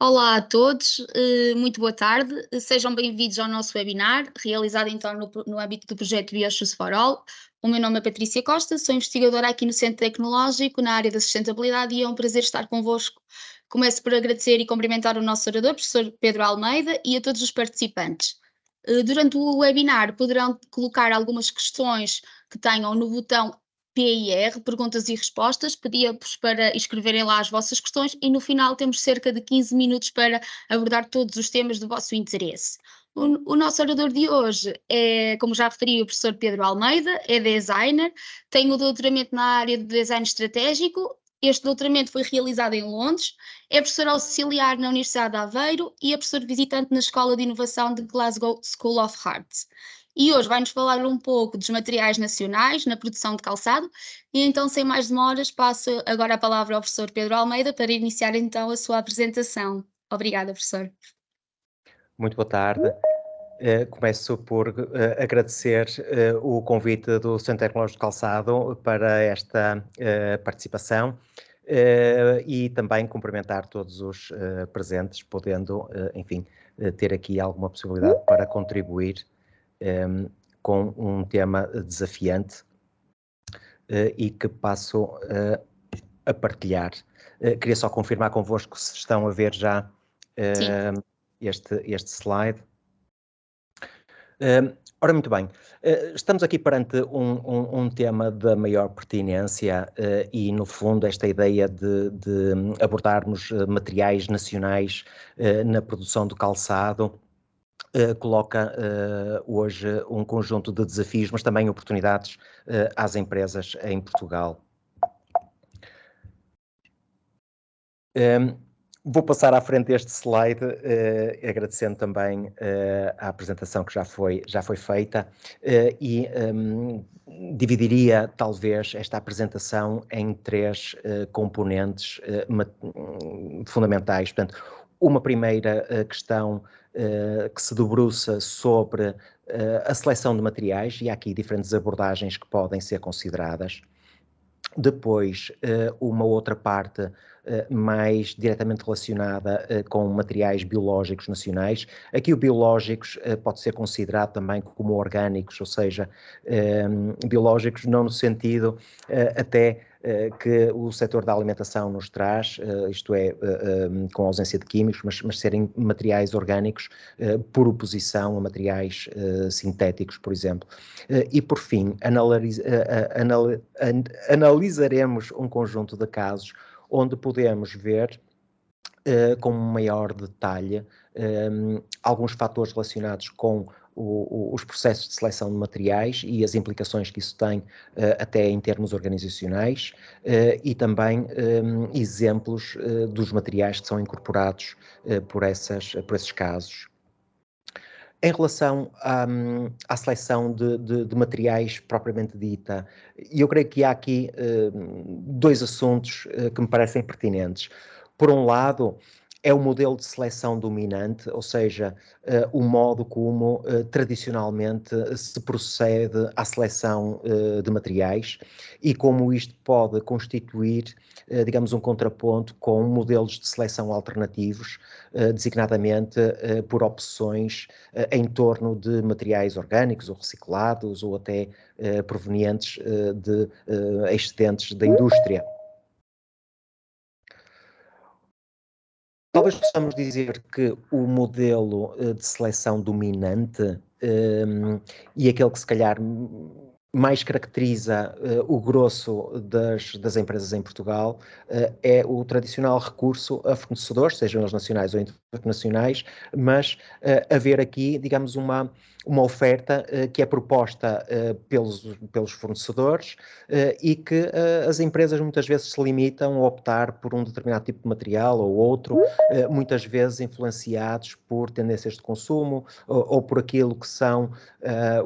Olá a todos, muito boa tarde. Sejam bem-vindos ao nosso webinar, realizado então no âmbito do projeto BioShoes for All. O meu nome é Patrícia Costa, sou investigadora aqui no Centro Tecnológico, na área da sustentabilidade, e é um prazer estar convosco. Começo por agradecer e cumprimentar o nosso orador, professor Pedro Almeida, e a todos os participantes. Durante o webinar poderão colocar algumas questões que tenham no botão PIR, perguntas e respostas, pedia-vos para escreverem lá as vossas questões e no final temos cerca de 15 minutos para abordar todos os temas do vosso interesse. O nosso orador de hoje é, como já referi, o professor Pedro Almeida, é designer, tem o doutoramento na área de design estratégico. Este doutoramento foi realizado em Londres, é professor auxiliar na Universidade de Aveiro e é professor visitante na Escola de Inovação de Glasgow School of Arts. E hoje vai-nos falar um pouco dos materiais nacionais na produção de calçado, e então, sem mais demoras, passo agora a palavra ao professor Pedro Almeida para iniciar então a sua apresentação. Obrigada, professor. Muito boa tarde. Começo por agradecer o convite do Centro Tecnológico de Calçado para esta participação e também cumprimentar todos os presentes, podendo, enfim, ter aqui alguma possibilidade para contribuir com um tema desafiante e que passo a partilhar. Queria só confirmar convosco se estão a ver já este slide. Ora, muito bem, estamos aqui perante um tema da maior pertinência e, no fundo, esta ideia de abordarmos materiais nacionais na produção do calçado coloca hoje um conjunto de desafios, mas também oportunidades às empresas em Portugal. Vou passar à frente deste slide, agradecendo também a apresentação que já foi feita e dividiria talvez esta apresentação em três componentes fundamentais. Portanto, uma primeira questão que se debruça sobre a seleção de materiais, e há aqui diferentes abordagens que podem ser consideradas. Depois, uma outra parte mais diretamente relacionada com materiais biológicos nacionais. Aqui o biológicos pode ser considerado também como orgânicos, ou seja, biológicos não no sentido até que o setor da alimentação nos traz, isto é, com ausência de químicos, mas serem materiais orgânicos por oposição a materiais sintéticos, por exemplo. E por fim, analisaremos um conjunto de casos onde podemos ver com maior detalhe alguns fatores relacionados com os processos de seleção de materiais e as implicações que isso tem até em termos organizacionais e também exemplos dos materiais que são incorporados por esses casos. Em relação à seleção de materiais propriamente dita, eu creio que há aqui dois assuntos que me parecem pertinentes. Por um lado, é o modelo de seleção dominante, ou seja, o modo como tradicionalmente se procede à seleção de materiais e como isto pode constituir, digamos, um contraponto com modelos de seleção alternativos, designadamente por opções em torno de materiais orgânicos ou reciclados ou até provenientes de excedentes da indústria. Talvez possamos dizer que o modelo de seleção dominante e aquele que se calhar mais caracteriza o grosso das empresas em Portugal é o tradicional recurso a fornecedores, sejam eles nacionais ou internacionais, mas haver aqui, digamos, uma oferta que é proposta pelos fornecedores e que as empresas muitas vezes se limitam a optar por um determinado tipo de material ou outro, muitas vezes influenciados por tendências de consumo ou por aquilo que são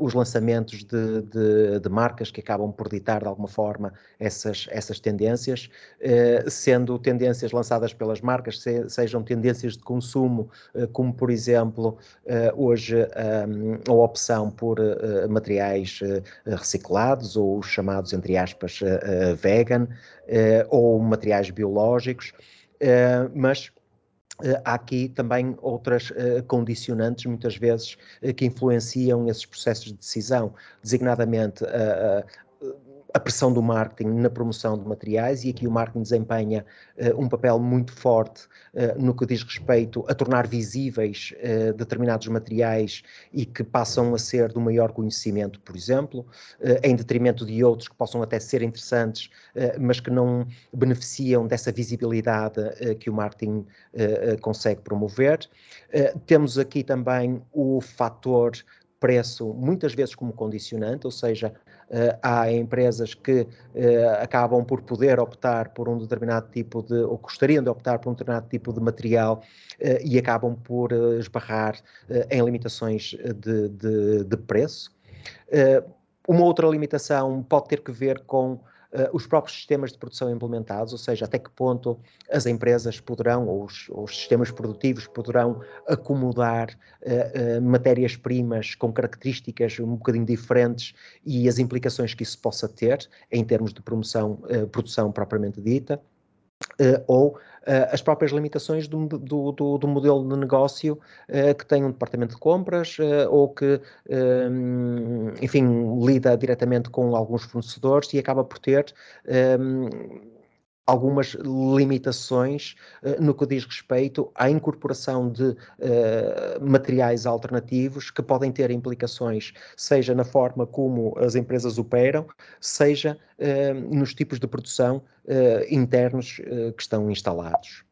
os lançamentos de marcas que acabam por ditar de alguma forma essas tendências, sendo tendências lançadas pelas marcas, sejam tendências de consumo, como por exemplo hoje a opção por materiais reciclados ou os chamados, entre aspas, vegan, ou materiais biológicos, mas há aqui também outras condicionantes, muitas vezes, que influenciam esses processos de decisão, designadamente a pressão do marketing na promoção de materiais, e aqui o marketing desempenha um papel muito forte no que diz respeito a tornar visíveis determinados materiais e que passam a ser do maior conhecimento, por exemplo, em detrimento de outros que possam até ser interessantes, mas que não beneficiam dessa visibilidade que o marketing consegue promover. Temos aqui também o fator preço, muitas vezes como condicionante, ou seja, há empresas que acabam por poder optar por um determinado tipo de, ou gostariam de optar por um determinado tipo de material e acabam por esbarrar em limitações de preço. Uma outra limitação pode ter que ver com os próprios sistemas de produção implementados, ou seja, até que ponto as empresas poderão, ou os sistemas produtivos poderão acomodar matérias-primas com características um bocadinho diferentes e as implicações que isso possa ter em termos de produção propriamente dita. Ou as próprias limitações do modelo de negócio que tem um departamento de compras ou que, enfim, lida diretamente com alguns fornecedores e acaba por ter algumas limitações no que diz respeito à incorporação de materiais alternativos que podem ter implicações, seja na forma como as empresas operam, seja nos tipos de produção internos que estão instalados.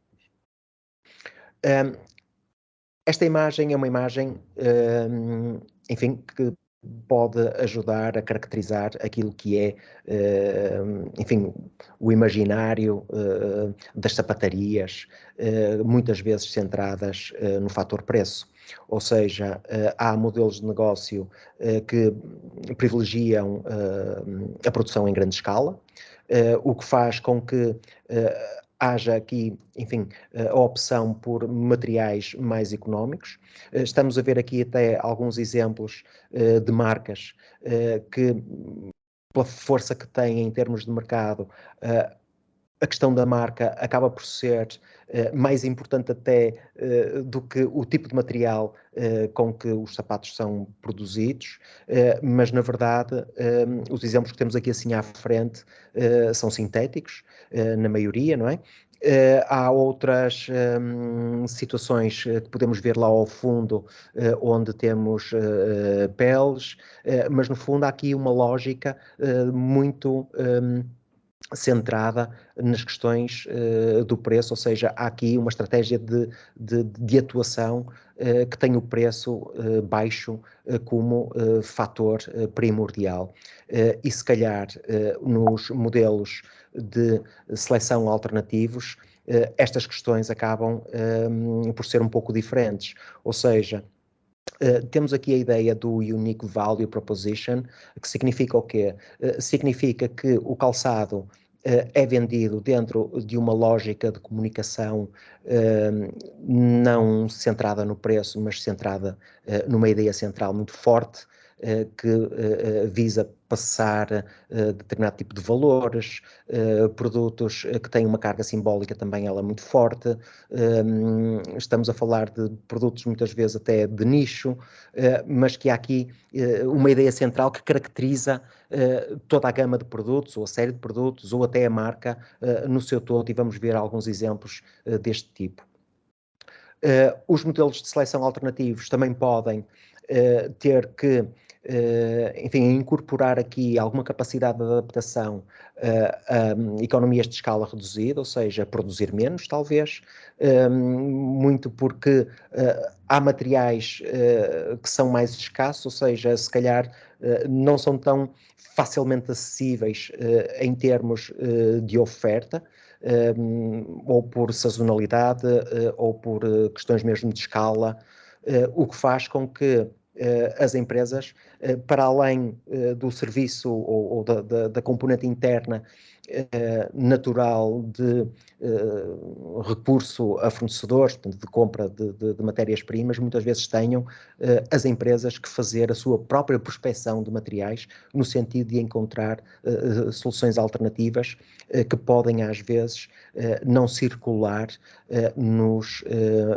Esta imagem é uma imagem, enfim, que pode ajudar a caracterizar aquilo que é, enfim, o imaginário das sapatarias, muitas vezes centradas no fator preço. Ou seja, há modelos de negócio que privilegiam a produção em grande escala, o que faz com que haja aqui, enfim, a opção por materiais mais económicos. Estamos a ver aqui até alguns exemplos de marcas que, pela força que têm em termos de mercado, a questão da marca acaba por ser mais importante até do que o tipo de material com que os sapatos são produzidos, mas na verdade os exemplos que temos aqui assim à frente são sintéticos, na maioria, não é? Há outras situações que podemos ver lá ao fundo, onde temos peles, mas no fundo há aqui uma lógica muito centrada nas questões do preço, ou seja, há aqui uma estratégia de atuação que tem o preço baixo como fator primordial. E se calhar nos modelos de seleção alternativos, estas questões acabam por ser um pouco diferentes, ou seja, temos aqui a ideia do Unique Value Proposition, que significa o quê? Significa que o calçado é vendido dentro de uma lógica de comunicação não centrada no preço, mas centrada numa ideia central muito forte, que visa passar determinado tipo de valores, produtos que têm uma carga simbólica também ela muito forte. Estamos a falar de produtos muitas vezes até de nicho, mas que há aqui uma ideia central que caracteriza toda a gama de produtos, ou a série de produtos, ou até a marca no seu todo, e vamos ver alguns exemplos deste tipo. Os modelos de seleção alternativos também podem ter que, enfim, incorporar aqui alguma capacidade de adaptação a economias de escala reduzida, ou seja, produzir menos, talvez, muito porque há materiais que são mais escassos, ou seja, se calhar não são tão facilmente acessíveis em termos de oferta, ou por sazonalidade, ou por questões mesmo de escala, o que faz com que as empresas, para além do serviço ou da componente interna natural de recurso a fornecedores, portanto, de compra de matérias-primas, muitas vezes tenham as empresas que fazer a sua própria prospecção de materiais, no sentido de encontrar soluções alternativas que podem, às vezes, não circular nos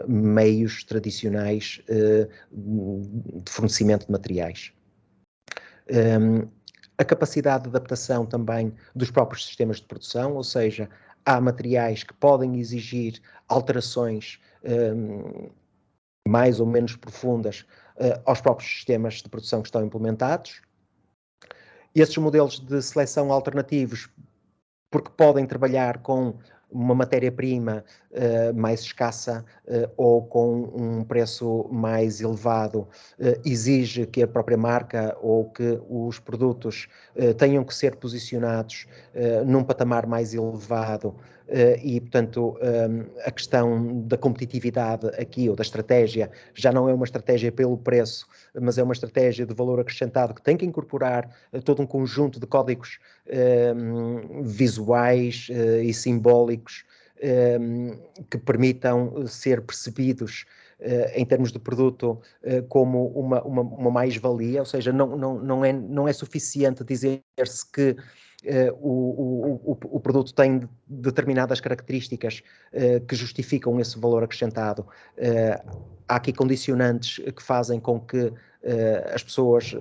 meios tradicionais de fornecimento de materiais. A capacidade de adaptação também dos próprios sistemas de produção, ou seja, há materiais que podem exigir alterações mais ou menos profundas aos próprios sistemas de produção que estão implementados. Esses modelos de seleção alternativos, porque podem trabalhar com uma matéria-prima mais escassa ou com um preço mais elevado, exige que a própria marca ou que os produtos tenham que ser posicionados num patamar mais elevado e, portanto, a questão da competitividade aqui ou da estratégia já não é uma estratégia pelo preço, mas é uma estratégia de valor acrescentado que tem que incorporar todo um conjunto de códigos visuais e simbólicos que permitam ser percebidos em termos de produto como uma mais-valia, ou seja, não é suficiente dizer-se que o produto tem determinadas características que justificam esse valor acrescentado. Há aqui condicionantes que fazem com que as pessoas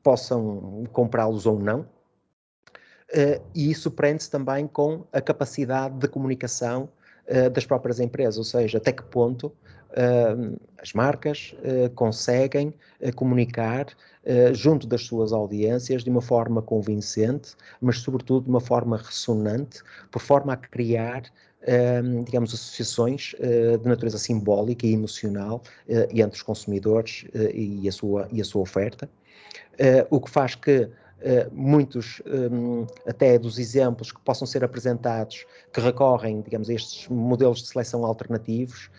possam comprá-los ou não. E isso prende-se também com a capacidade de comunicação das próprias empresas, ou seja, até que ponto as marcas conseguem comunicar junto das suas audiências de uma forma convincente, mas sobretudo de uma forma ressonante, por forma a criar, digamos, associações de natureza simbólica e emocional entre os consumidores e a sua oferta, o que faz que muitos até dos exemplos que possam ser apresentados, que recorrem, digamos, a estes modelos de seleção alternativos,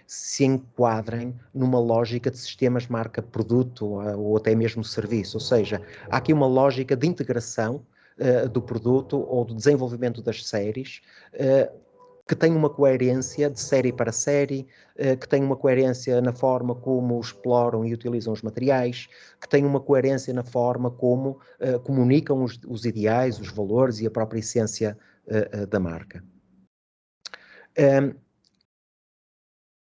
se enquadrem numa lógica de sistemas marca-produto ou até mesmo serviço, ou seja, há aqui uma lógica de integração do produto ou do desenvolvimento das séries, que tem uma coerência de série para série, que tem uma coerência na forma como exploram e utilizam os materiais, que tem uma coerência na forma como comunicam os ideais, os valores e a própria essência da marca.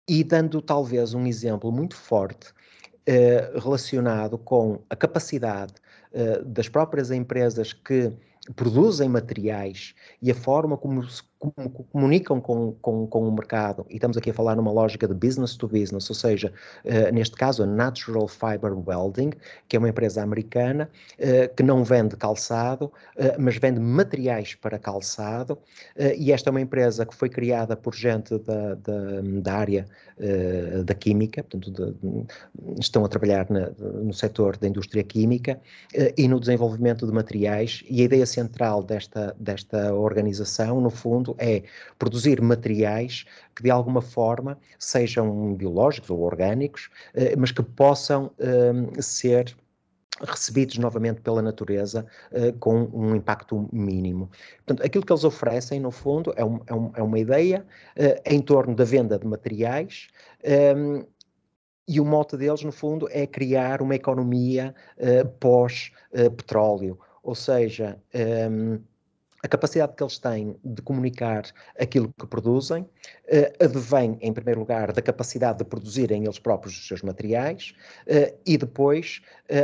E dando talvez um exemplo muito forte relacionado com a capacidade das próprias empresas que produzem materiais e a forma como comunicam com o mercado, e estamos aqui a falar numa lógica de business to business, ou seja, neste caso a Natural Fiber Welding, que é uma empresa americana que não vende calçado, mas vende materiais para calçado, e esta é uma empresa que foi criada por gente da área da química, portanto estão a trabalhar no setor da indústria química e no desenvolvimento de materiais, e a ideia central desta organização, no fundo, é produzir materiais que de alguma forma sejam biológicos ou orgânicos, mas que possam ser recebidos novamente pela natureza com um impacto mínimo. Portanto, aquilo que eles oferecem, no fundo, é uma ideia em torno da venda de materiais, e o mote deles, no fundo, é criar uma economia pós-petróleo, ou seja, a capacidade que eles têm de comunicar aquilo que produzem advém, em primeiro lugar, da capacidade de produzirem eles próprios os seus materiais e depois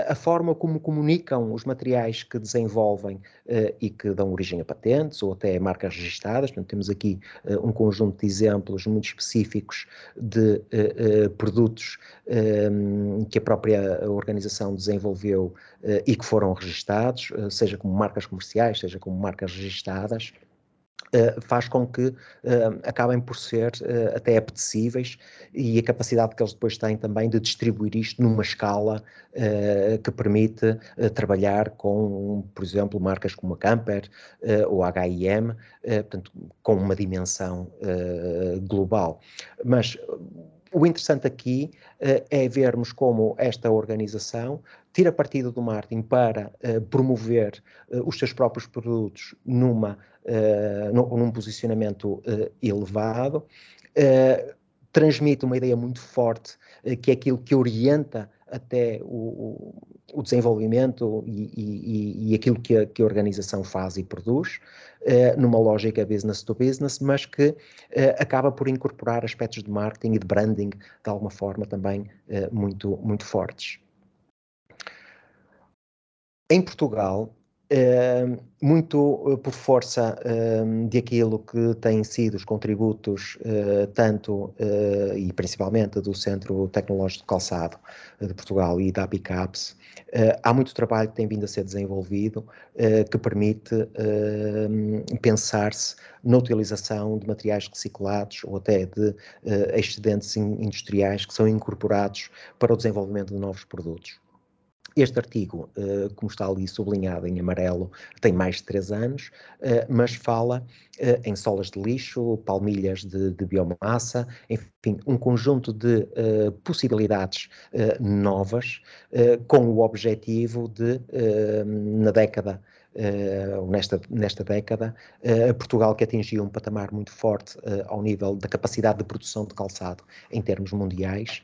a forma como comunicam os materiais que desenvolvem e que dão origem a patentes ou até marcas registadas. Portanto, temos aqui um conjunto de exemplos muito específicos de produtos que a própria organização desenvolveu e que foram registados, seja como marcas comerciais, seja como marcas registadas, faz com que acabem por ser até apetecíveis, e a capacidade que eles depois têm também de distribuir isto numa escala que permite trabalhar com, por exemplo, marcas como a Camper ou a H&M, portanto, com uma dimensão global. Mas o interessante aqui é vermos como esta organização tira partido do marketing para promover os seus próprios produtos num posicionamento elevado, transmite uma ideia muito forte, que é aquilo que orienta até o desenvolvimento e aquilo que a organização faz e produz, numa lógica business to business, mas que acaba por incorporar aspectos de marketing e de branding, de alguma forma também muito, muito fortes. Em Portugal, muito por força de aquilo que têm sido os contributos, tanto e principalmente do Centro Tecnológico de Calçado de Portugal e da APICAPS, há muito trabalho que tem vindo a ser desenvolvido, que permite pensar-se na utilização de materiais reciclados ou até de excedentes industriais que são incorporados para o desenvolvimento de novos produtos. Este artigo, como está ali sublinhado em amarelo, tem mais de 3 anos, mas fala em solas de lixo, palmilhas de biomassa, enfim, um conjunto de possibilidades novas, com o objetivo de, na década, nesta década, Portugal, que atingiu um patamar muito forte ao nível da capacidade de produção de calçado em termos mundiais,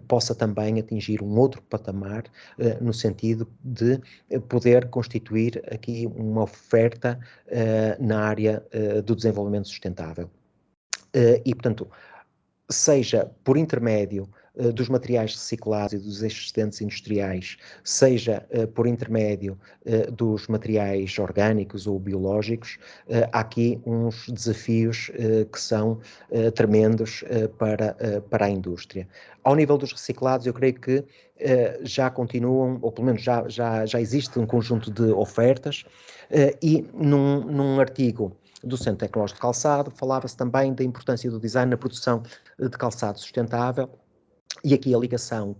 possa também atingir um outro patamar no sentido de poder constituir aqui uma oferta na área do desenvolvimento sustentável. E, portanto, seja por intermédio dos materiais reciclados e dos excedentes industriais, seja por intermédio dos materiais orgânicos ou biológicos, há aqui uns desafios que são tremendos para a indústria. Ao nível dos reciclados, eu creio que já continuam, ou pelo menos já existe um conjunto de ofertas, e num artigo do Centro Tecnológico de Calçado falava-se também da importância do design na produção de calçado sustentável, e aqui a ligação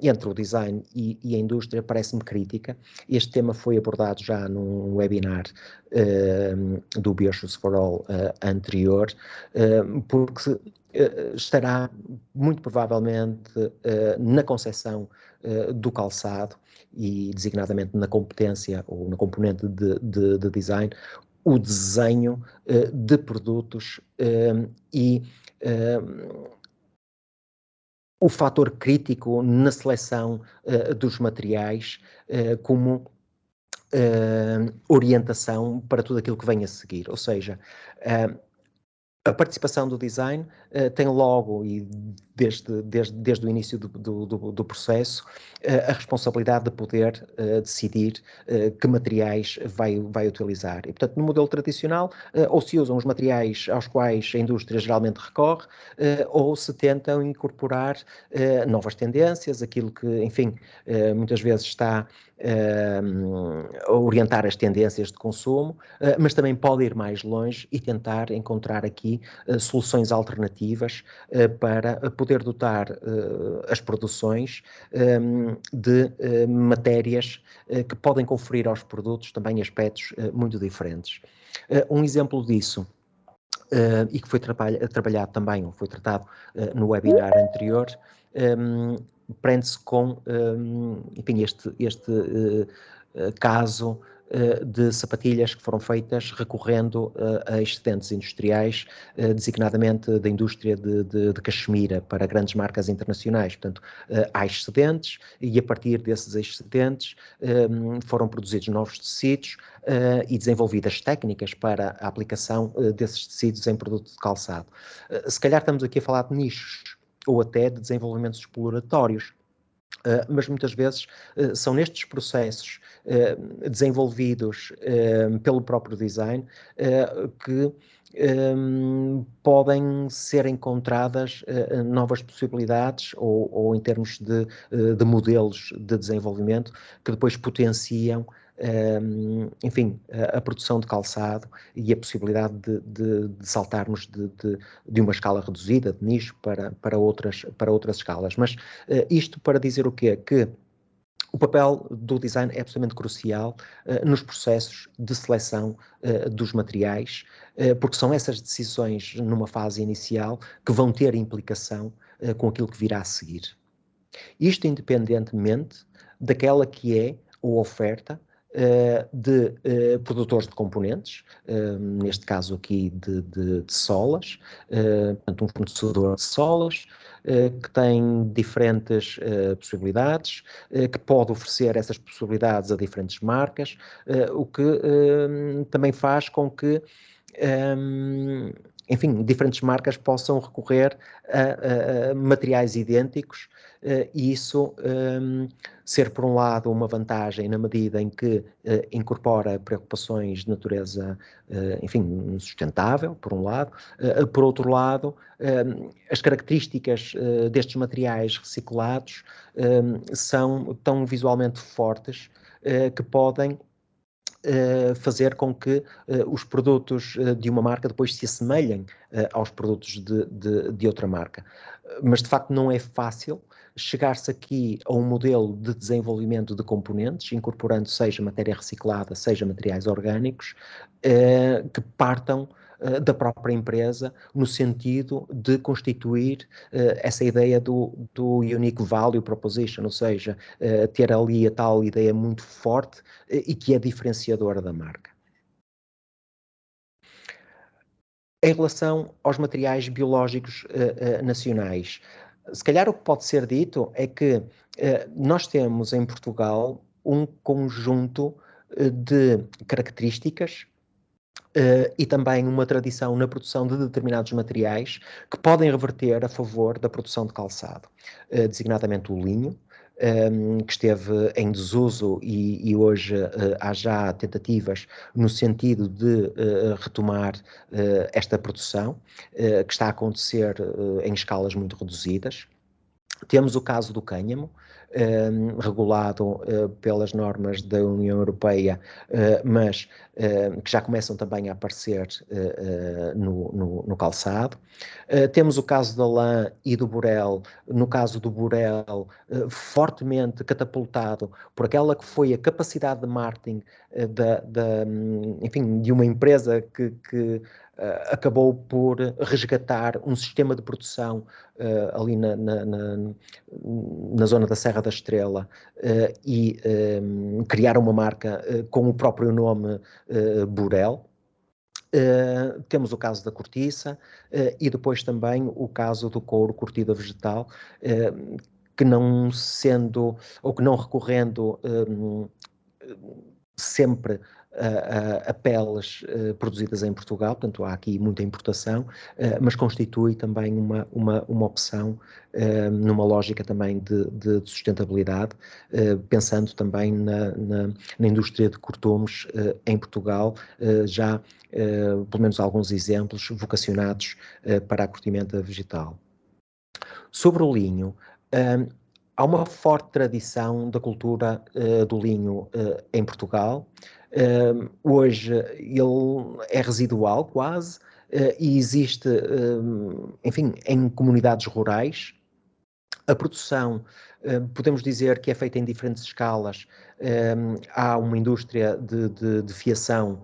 entre o design e a indústria parece-me crítica. Este tema foi abordado já num webinar do Bioshoes for All anterior, porque estará muito provavelmente na concepção do calçado e designadamente na competência ou na componente de design, o desenho de produtos e o fator crítico na seleção dos materiais como orientação para tudo aquilo que vem a seguir. Ou seja, a participação do design tem logo, e desde o início do processo, a responsabilidade de poder decidir que materiais vai utilizar. E, portanto, no modelo tradicional, ou se usam os materiais aos quais a indústria geralmente recorre, ou se tentam incorporar novas tendências, aquilo que, enfim, muitas vezes está a orientar as tendências de consumo, mas também pode ir mais longe e tentar encontrar aqui soluções alternativas para poder dotar as produções de matérias que podem conferir aos produtos também aspectos muito diferentes. Um exemplo disso, e que foi trabalhado também, ou foi tratado no webinar anterior, prende-se com, enfim, este caso de sapatilhas que foram feitas recorrendo a excedentes industriais, designadamente da indústria de caxemira para grandes marcas internacionais. Portanto, há excedentes e a partir desses excedentes foram produzidos novos tecidos e desenvolvidas técnicas para a aplicação desses tecidos em produto de calçado. Se calhar estamos aqui a falar de nichos ou até de desenvolvimentos exploratórios, mas muitas vezes são nestes processos desenvolvidos pelo próprio design que podem ser encontradas novas possibilidades ou em termos de modelos de desenvolvimento que depois potenciam enfim, a produção de calçado e a possibilidade de saltarmos de uma escala reduzida, de nicho, para outras escalas. Mas isto para dizer o quê? Que o papel do design é absolutamente crucial nos processos de seleção dos materiais, porque são essas decisões numa fase inicial que vão ter implicação com aquilo que virá a seguir. Isto independentemente daquela que é a oferta de produtores de componentes, neste caso aqui de solas, portanto um fornecedor de solas, que tem diferentes possibilidades, que pode oferecer essas possibilidades a diferentes marcas, o que também faz com que enfim, diferentes marcas possam recorrer a materiais idênticos e isso ser, por um lado, uma vantagem na medida em que incorpora preocupações de natureza, enfim, sustentável, por um lado. Por outro lado, as características destes materiais reciclados são tão visualmente fortes que podem fazer com que os produtos de uma marca depois se assemelhem aos produtos de outra marca. Mas, de facto, não é fácil chegar-se aqui a um modelo de desenvolvimento de componentes, incorporando seja matéria reciclada, seja materiais orgânicos, que partam da própria empresa, no sentido de constituir essa ideia do unique value proposition, ou seja, ter ali a tal ideia muito forte e que é diferenciadora da marca. Em relação aos materiais biológicos nacionais, se calhar o que pode ser dito é que nós temos em Portugal um conjunto de características e também uma tradição na produção de determinados materiais que podem reverter a favor da produção de calçado, designadamente o linho, que esteve em desuso e hoje há já tentativas no sentido de retomar esta produção, que está a acontecer em escalas muito reduzidas. Temos o caso do cânhamo, regulado pelas normas da União Europeia, mas que já começam também a aparecer no calçado. Temos o caso da lã e do burel, no caso do burel, fortemente catapultado por aquela que foi a capacidade de marketing enfim, de uma empresa que acabou por resgatar um sistema de produção ali na zona da Serra da Estrela e criar uma marca com o próprio nome Burel. Temos o caso da cortiça e depois também o caso do couro curtido a vegetal, que não sendo ou que não recorrendo sempre a peles produzidas em Portugal, portanto há aqui muita importação, mas constitui também uma opção numa lógica também de sustentabilidade, pensando também na indústria de cortumes em Portugal, já pelo menos alguns exemplos vocacionados para a curtimenta vegetal. Sobre o linho, há uma forte tradição da cultura do linho em Portugal. Hoje ele é residual quase e existe, enfim, em comunidades rurais. A produção, podemos dizer que é feita em diferentes escalas. Há uma indústria de fiação,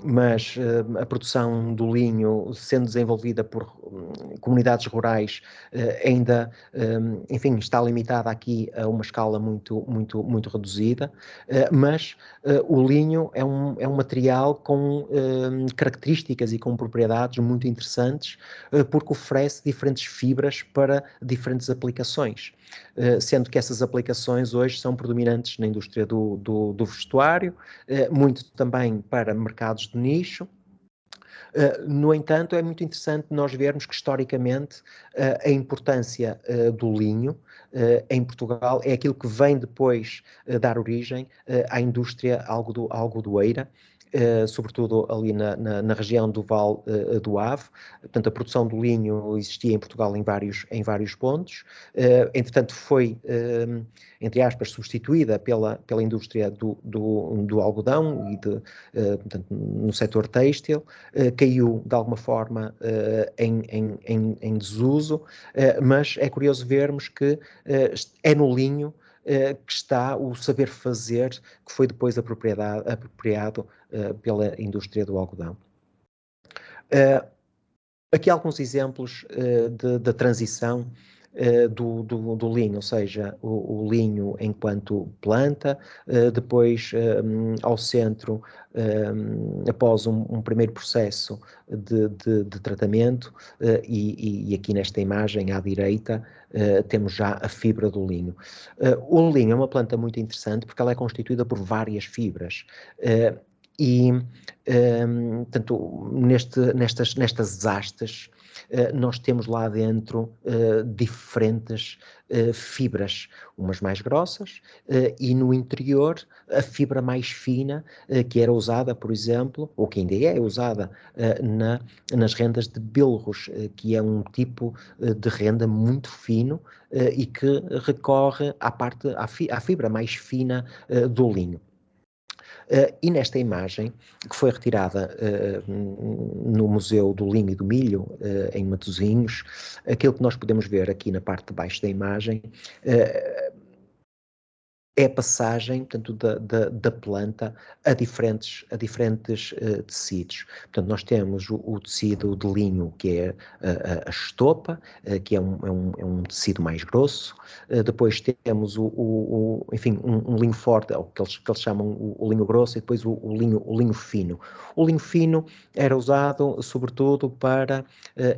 mas a produção do linho, sendo desenvolvida por comunidades rurais, ainda, enfim, está limitada aqui a uma escala muito reduzida, mas o linho é um material com características e com propriedades muito interessantes, porque oferece diferentes fibras para diferentes aplicações, sendo que essas aplicações hoje são predominantes na indústria do vestuário, muito também para mercados de nicho. No entanto, é muito interessante nós vermos que, historicamente, a importância do linho em Portugal é aquilo que vem depois dar origem à indústria algodoeira, sobretudo ali na região do Vale do Ave. Portanto, a produção do linho existia em Portugal em vários pontos. Entretanto, foi, entre aspas, substituída pela indústria do algodão e portanto, no setor têxtil, caiu de alguma forma em desuso, mas é curioso vermos que é no linho que está o saber fazer que foi depois apropriado pela indústria do algodão. Aqui alguns exemplos da transição do linho, ou seja, o linho enquanto planta, depois ao centro, após um primeiro processo de tratamento, e aqui nesta imagem à direita temos já a fibra do linho. O linho é uma planta muito interessante porque ela é constituída por várias fibras. Portanto, nestas hastes, nós temos lá dentro diferentes fibras, umas mais grossas, e no interior a fibra mais fina, que era usada, por exemplo, ou que ainda é usada nas rendas de bilros, que é um tipo de renda muito fino e que recorre à fibra mais fina do linho. E nesta imagem, que foi retirada no Museu do Linho e do Milho, em Matosinhos, aquilo que nós podemos ver aqui na parte de baixo da imagem é a passagem, portanto, da planta a diferentes tecidos. Portanto, nós temos o tecido de linho, que é a estopa, que é um tecido mais grosso. Depois temos enfim, um linho forte, o que eles chamam o linho grosso, e depois o linho fino. O linho fino era usado, sobretudo, para,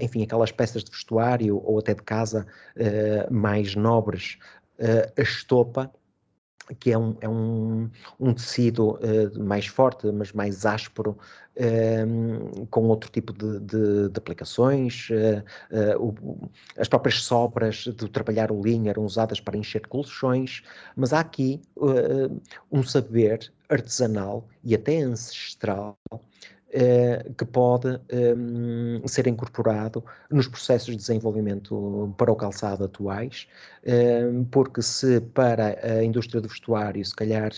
enfim, aquelas peças de vestuário ou até de casa mais nobres. A estopa, que é um tecido mais forte, mas mais áspero, com outro tipo de aplicações. As próprias sobras de trabalhar o linho eram usadas para encher colchões, mas há aqui um saber artesanal e até ancestral que pode ser incorporado nos processos de desenvolvimento para o calçado atuais, porque se para a indústria do vestuário, se calhar,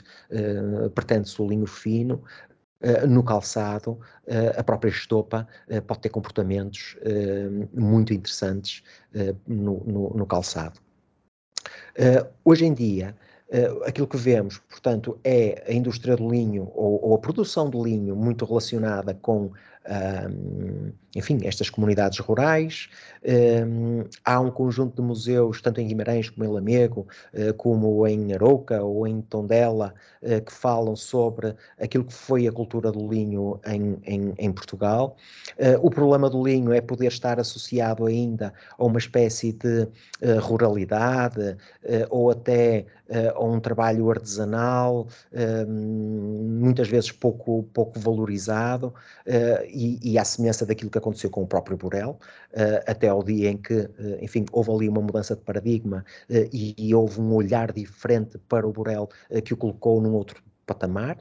pretende-se o linho fino, no calçado, a própria estopa pode ter comportamentos muito interessantes no calçado. Hoje em dia, aquilo que vemos, portanto, é a indústria do linho ou a produção de linho muito relacionada com, enfim, estas comunidades rurais. Há um conjunto de museus, tanto em Guimarães como em Lamego, como em Arouca ou em Tondela, que falam sobre aquilo que foi a cultura do linho em Portugal. O problema do linho é poder estar associado ainda a uma espécie de ruralidade, ou até a um trabalho artesanal, muitas vezes pouco valorizado, e à semelhança daquilo que aconteceu com o próprio Borel, até ao dia em que, enfim, houve ali uma mudança de paradigma e houve um olhar diferente para o Borel que o colocou num outro patamar.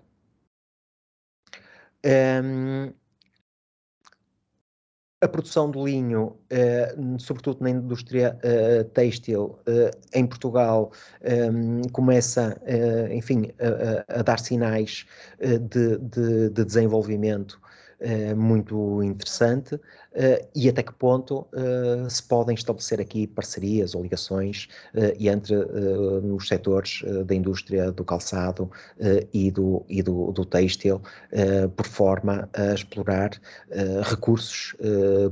A produção de linho, sobretudo na indústria têxtil, em Portugal, começa, enfim, a dar sinais de desenvolvimento muito interessante, e até que ponto se podem estabelecer aqui parcerias ou ligações entre os setores da indústria do calçado e do têxtil, por forma a explorar recursos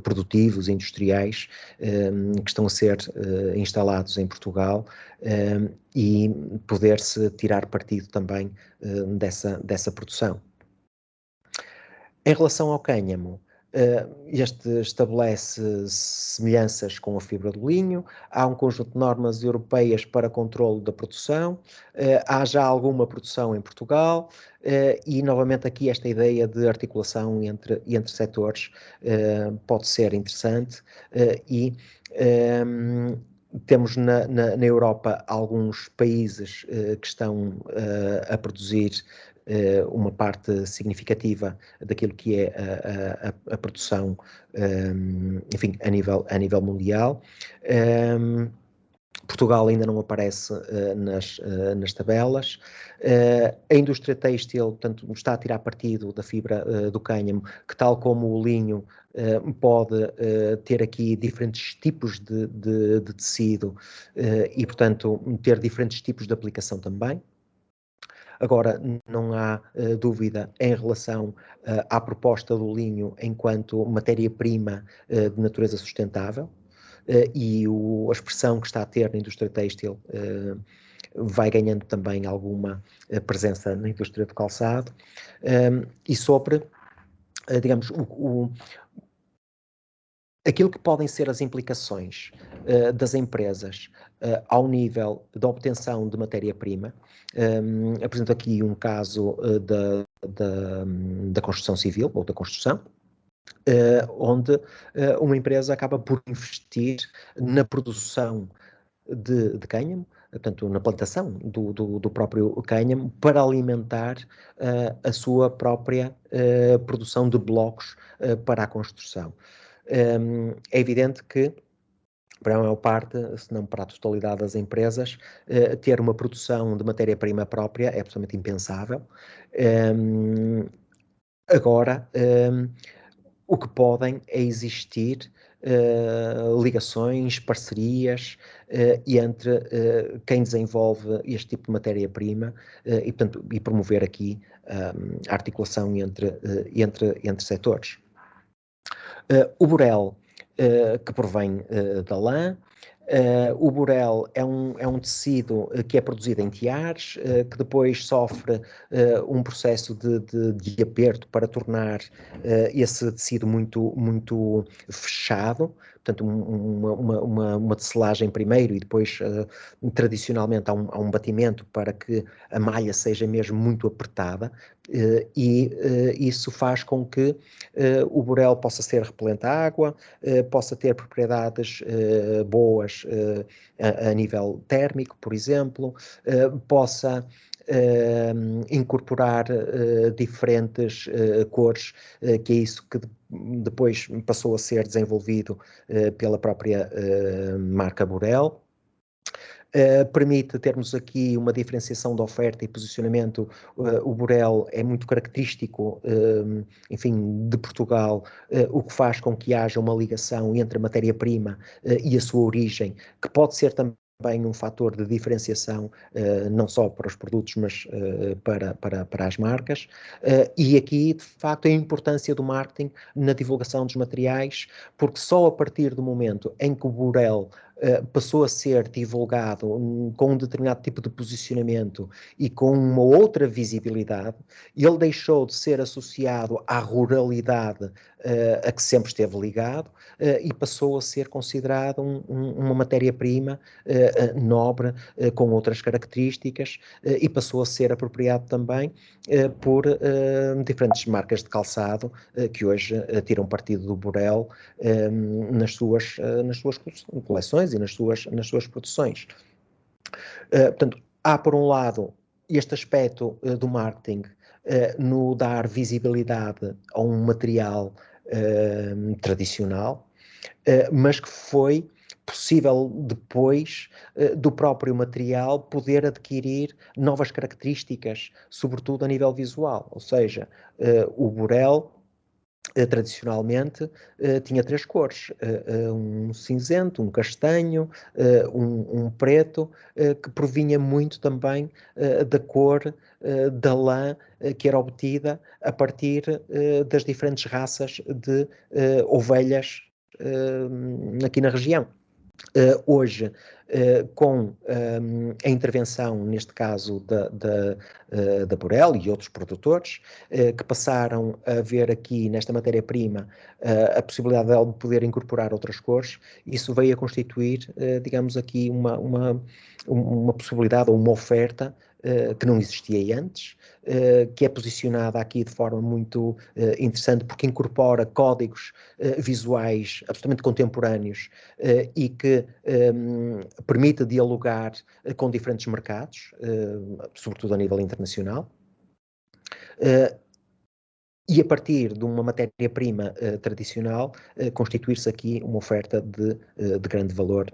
produtivos, industriais, que estão a ser instalados em Portugal, e poder-se tirar partido também dessa produção. Em relação ao cânhamo, este estabelece semelhanças com a fibra do linho, há um conjunto de normas europeias para controle da produção, há já alguma produção em Portugal, e novamente aqui esta ideia de articulação entre setores pode ser interessante, e temos na Europa alguns países que estão a produzir uma parte significativa daquilo que é a produção, enfim, a nível mundial. Portugal ainda não aparece nas tabelas. A indústria têxtil, portanto, está a tirar partido da fibra do cânhamo, que, tal como o linho, pode ter aqui diferentes tipos de tecido e, portanto, ter diferentes tipos de aplicação também. Agora, não há dúvida em relação à proposta do linho enquanto matéria-prima de natureza sustentável. e a expressão que está a ter na indústria têxtil vai ganhando também alguma presença na indústria do calçado, e sobre, digamos, aquilo que podem ser as implicações das empresas ao nível da obtenção de matéria-prima. Apresento aqui um caso da construção civil, ou da construção, onde uma empresa acaba por investir na produção de cânhamo, portanto, na plantação do próprio cânhamo, para alimentar a sua própria produção de blocos para a construção. É evidente que, para a maior parte, se não para a totalidade das empresas, ter uma produção de matéria-prima própria é absolutamente impensável. Agora, o que podem é existir ligações, parcerias entre quem desenvolve este tipo de matéria-prima e promover aqui a articulação entre setores. O burel, que provém da lã. O burel é um tecido que é produzido em tiares, que depois sofre um processo de aperto para tornar esse tecido muito fechado. Portanto, uma tecelagem primeiro e depois, tradicionalmente, há um batimento para que a malha seja mesmo muito apertada, e isso faz com que o burel possa ser repelente à água, possa ter propriedades boas a nível térmico, por exemplo, possa incorporar diferentes cores, que é isso que depois passou a ser desenvolvido pela própria marca Burel. Permite termos aqui uma diferenciação da oferta e posicionamento. O burel é muito característico, enfim, de Portugal, o que faz com que haja uma ligação entre a matéria-prima e a sua origem, que pode ser também um fator de diferenciação, não só para os produtos, mas para as marcas. E aqui, de facto, a importância do marketing na divulgação dos materiais, porque só a partir do momento em que o burel passou a ser divulgado com um determinado tipo de posicionamento e com uma outra visibilidade, ele deixou de ser associado à ruralidade a que sempre esteve ligado, e passou a ser considerado uma matéria-prima nobre, com outras características, e passou a ser apropriado também por diferentes marcas de calçado que hoje tiram partido do burel nas suas coleções e nas suas produções. Portanto, há por um lado este aspecto do marketing no dar visibilidade a um material tradicional, mas que foi possível depois do próprio material poder adquirir novas características, sobretudo a nível visual, ou seja, o burel tradicionalmente tinha 3 cores, um cinzento, um castanho, um preto, que provinha muito também da cor da lã que era obtida a partir das diferentes raças de ovelhas aqui na região. Hoje, com a intervenção, neste caso, da Burel e outros produtores, que passaram a ver aqui nesta matéria-prima a possibilidade de poder incorporar outras cores, isso veio a constituir, digamos aqui, uma possibilidade ou uma oferta que não existia antes, que é posicionada aqui de forma muito interessante, porque incorpora códigos visuais absolutamente contemporâneos e que permite dialogar com diferentes mercados, sobretudo a nível internacional. E a partir de uma matéria-prima tradicional, constituir-se aqui uma oferta de grande valor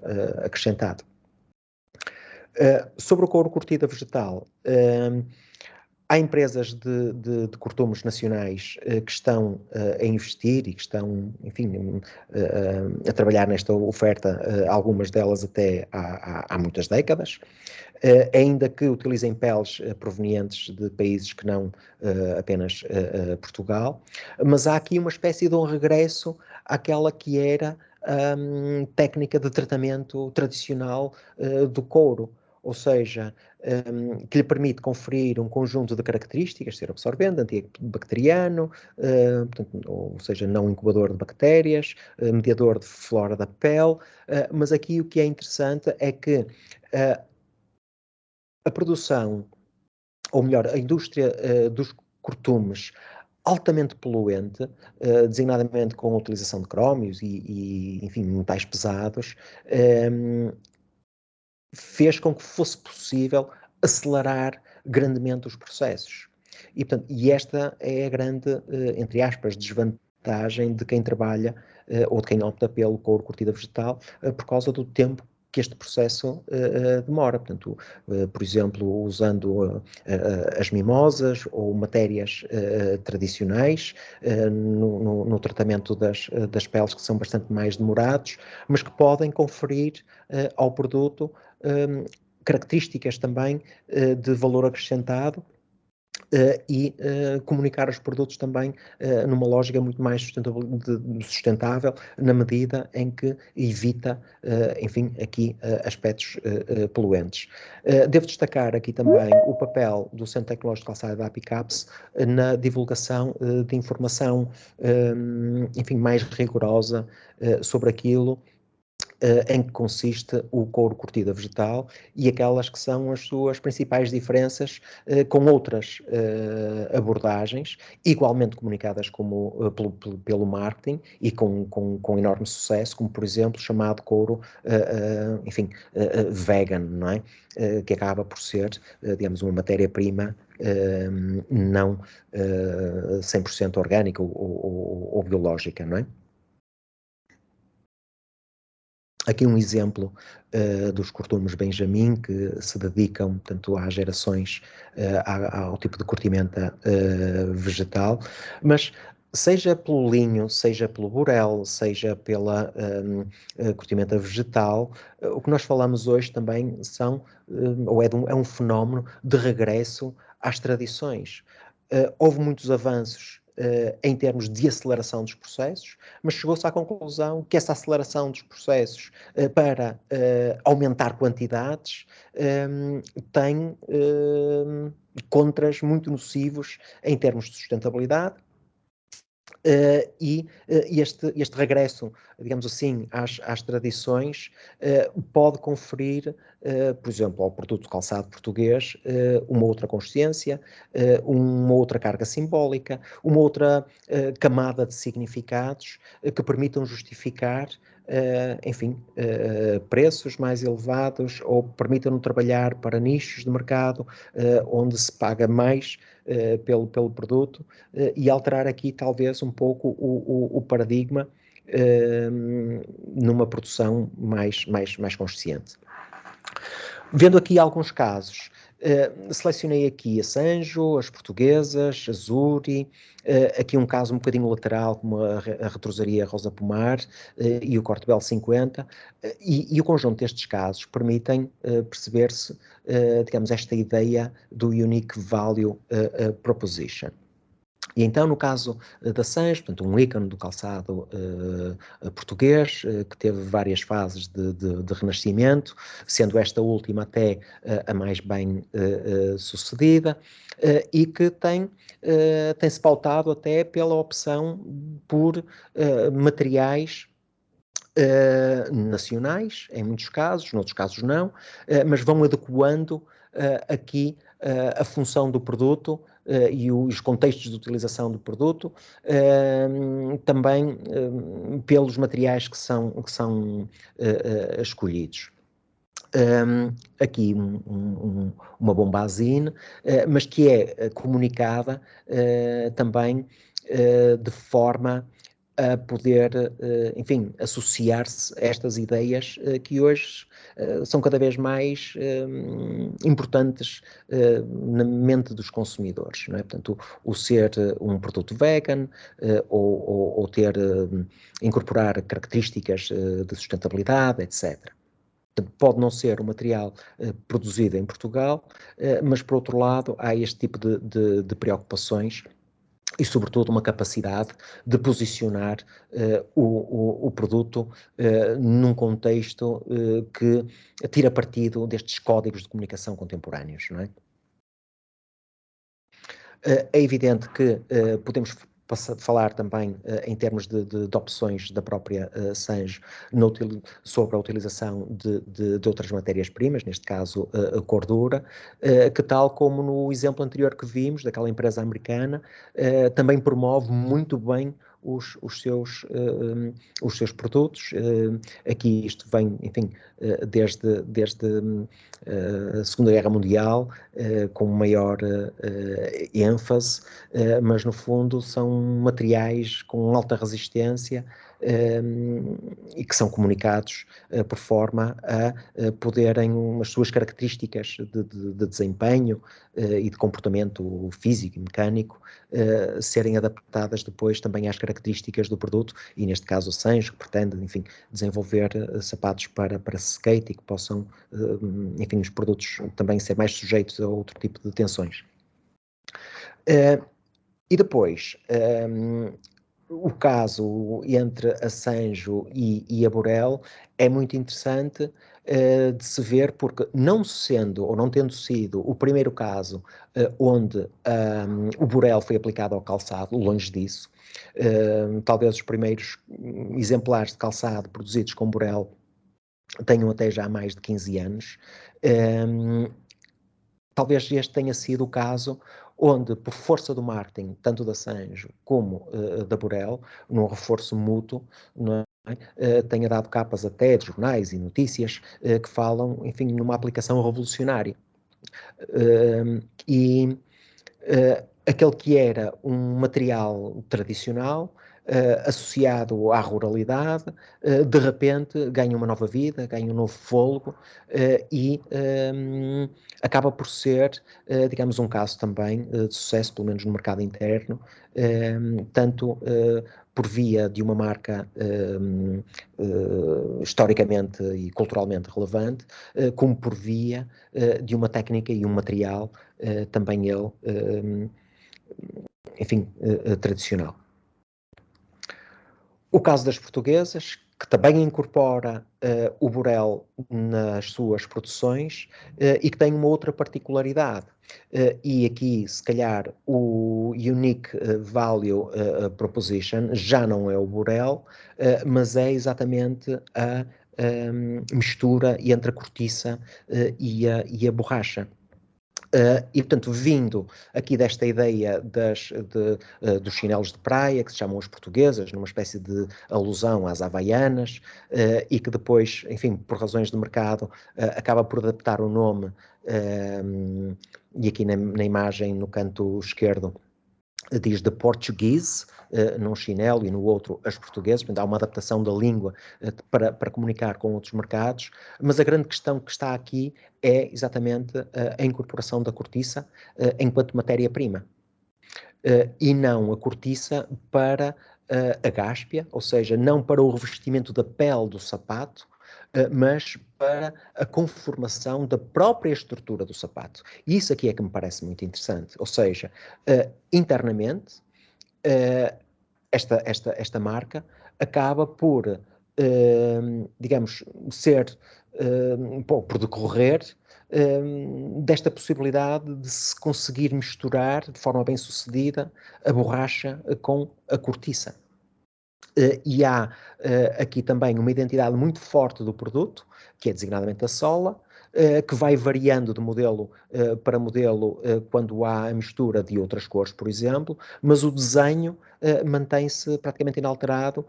acrescentado. Sobre o couro curtido vegetal, há empresas de cortumes nacionais que estão a investir e que estão, enfim, a trabalhar nesta oferta, algumas delas até há muitas décadas, ainda que utilizem peles provenientes de países que não apenas Portugal, mas há aqui uma espécie de um regresso àquela que era técnica de tratamento tradicional do couro, ou seja, que lhe permite conferir um conjunto de características, ser absorvente, antibacteriano, portanto, ou seja, não incubador de bactérias, mediador de flora da pele, mas aqui o que é interessante é que a produção, ou melhor, a indústria dos cortumes altamente poluente, designadamente com a utilização de crómios e enfim, metais pesados, fez com que fosse possível acelerar grandemente os processos. E, portanto, esta é a grande, entre aspas, desvantagem de quem trabalha ou de quem opta pelo couro curtido vegetal, por causa do tempo que este processo demora. Portanto, por exemplo, usando as mimosas ou matérias tradicionais no tratamento das peles, que são bastante mais demorados, mas que podem conferir ao produto características também de valor acrescentado e comunicar os produtos também numa lógica muito mais sustentável, na medida em que evita, enfim, aqui aspectos poluentes. Devo destacar aqui também o papel do Centro Tecnológico de Calçado da Apicaps na divulgação de informação, enfim, mais rigorosa sobre aquilo em que consiste o couro curtido vegetal e aquelas que são as suas principais diferenças com outras abordagens, igualmente comunicadas pelo marketing e com enorme sucesso, como por exemplo chamado couro, enfim, vegan, não é? Que acaba por ser, digamos, uma matéria-prima não 100% orgânica ou biológica, não é? Aqui um exemplo dos cortumes Benjamin, que se dedicam, portanto, às gerações, ao tipo de curtimenta vegetal, mas seja pelo linho, seja pelo burel, seja pela curtimenta vegetal, o que nós falamos hoje também é um fenómeno de regresso às tradições. Houve muitos avanços em termos de aceleração dos processos, mas chegou-se à conclusão que essa aceleração dos processos para aumentar quantidades tem contras muito nocivos em termos de sustentabilidade. E este regresso, digamos assim, às tradições pode conferir, por exemplo, ao produto de calçado português uma outra consciência, uma outra carga simbólica, uma outra camada de significados que permitam justificar enfim, preços mais elevados ou permitam-no trabalhar para nichos de mercado onde se paga mais pelo produto e alterar aqui talvez um pouco o paradigma numa produção mais consciente. Vendo aqui alguns casos, selecionei aqui a Sanjo, as portuguesas, a Zuri, aqui um caso um bocadinho lateral, como a retrosaria Rosa Pomar e o Cortebel 50, e o conjunto destes casos permitem perceber-se, digamos, esta ideia do Unique Value Proposition. E então, no caso da Sanjo, portanto, um ícone do calçado português, que teve várias fases de renascimento, sendo esta última até a mais bem sucedida, e que tem-se pautado até pela opção por materiais nacionais, em muitos casos, noutros casos não, mas vão adequando aqui a função do produto e os contextos de utilização do produto, também pelos materiais que são escolhidos. Aqui uma bombazine, mas que é comunicada também de forma a poder, enfim, associar-se a estas ideias que hoje são cada vez mais importantes na mente dos consumidores, não é? Portanto, o ser um produto vegan ou ter, incorporar características de sustentabilidade, etc. Portanto, pode não ser um material produzido em Portugal, mas por outro lado há este tipo de preocupações e, sobretudo, uma capacidade de posicionar o produto num contexto que tira partido destes códigos de comunicação contemporâneos, não é? É evidente que podemos falar também em termos de opções da própria Sanjo sobre a utilização de outras matérias-primas, neste caso a cordura, que tal como no exemplo anterior que vimos, daquela empresa americana, também promove muito bem os seus produtos. Aqui isto vem, enfim, desde a Segunda Guerra Mundial, com maior ênfase, mas no fundo são materiais com alta resistência e que são comunicados por forma a poderem as suas características de desempenho e de comportamento físico e mecânico serem adaptadas depois também às características do produto, e neste caso o Sanjo, que pretende, enfim, desenvolver sapatos para skate e que possam, enfim, os produtos também ser mais sujeitos a outro tipo de tensões. E depois, o caso entre a Sanjo e a Burel é muito interessante de se ver, porque não sendo ou não tendo sido o primeiro caso onde o Burel foi aplicado ao calçado, longe disso, talvez os primeiros exemplares de calçado produzidos com Burel tenham até já mais de 15 anos, talvez este tenha sido o caso onde, por força do marketing, tanto da Sanjo como da Burel, num reforço mútuo, não é? Tenha dado capas até de jornais e notícias que falam, enfim, numa aplicação revolucionária. Aquele que era um material tradicional, associado à ruralidade, de repente ganha uma nova vida, ganha um novo fôlego e acaba por ser, digamos, um caso também de sucesso, pelo menos no mercado interno, tanto por via de uma marca historicamente e culturalmente relevante, como por via de uma técnica e um material também ele, enfim, tradicional. O caso das portuguesas, que também incorpora o Burel nas suas produções e que tem uma outra particularidade. E aqui, se calhar, o Unique Value Proposition já não é o Burel, mas é exatamente a mistura entre a cortiça e a borracha. E, portanto, vindo aqui desta ideia dos chinelos de praia, que se chamam as portuguesas, numa espécie de alusão às havaianas, e que depois, enfim, por razões de mercado, acaba por adaptar o nome, e aqui na imagem, no canto esquerdo, diz The Portuguese, num chinelo, e no outro as portuguesas. Portanto, há uma adaptação da língua para comunicar com outros mercados, mas a grande questão que está aqui é exatamente a incorporação da cortiça enquanto matéria-prima, e não a cortiça para a gáspia, ou seja, não para o revestimento da pele do sapato, mas para a conformação da própria estrutura do sapato. E isso aqui é que me parece muito interessante. Ou seja, internamente, esta marca acaba por, digamos, ser, por decorrer desta possibilidade de se conseguir misturar de forma bem sucedida a borracha com a cortiça. E há aqui também uma identidade muito forte do produto, que é designadamente a sola, que vai variando de modelo para modelo quando há a mistura de outras cores, por exemplo, mas o desenho mantém-se praticamente inalterado,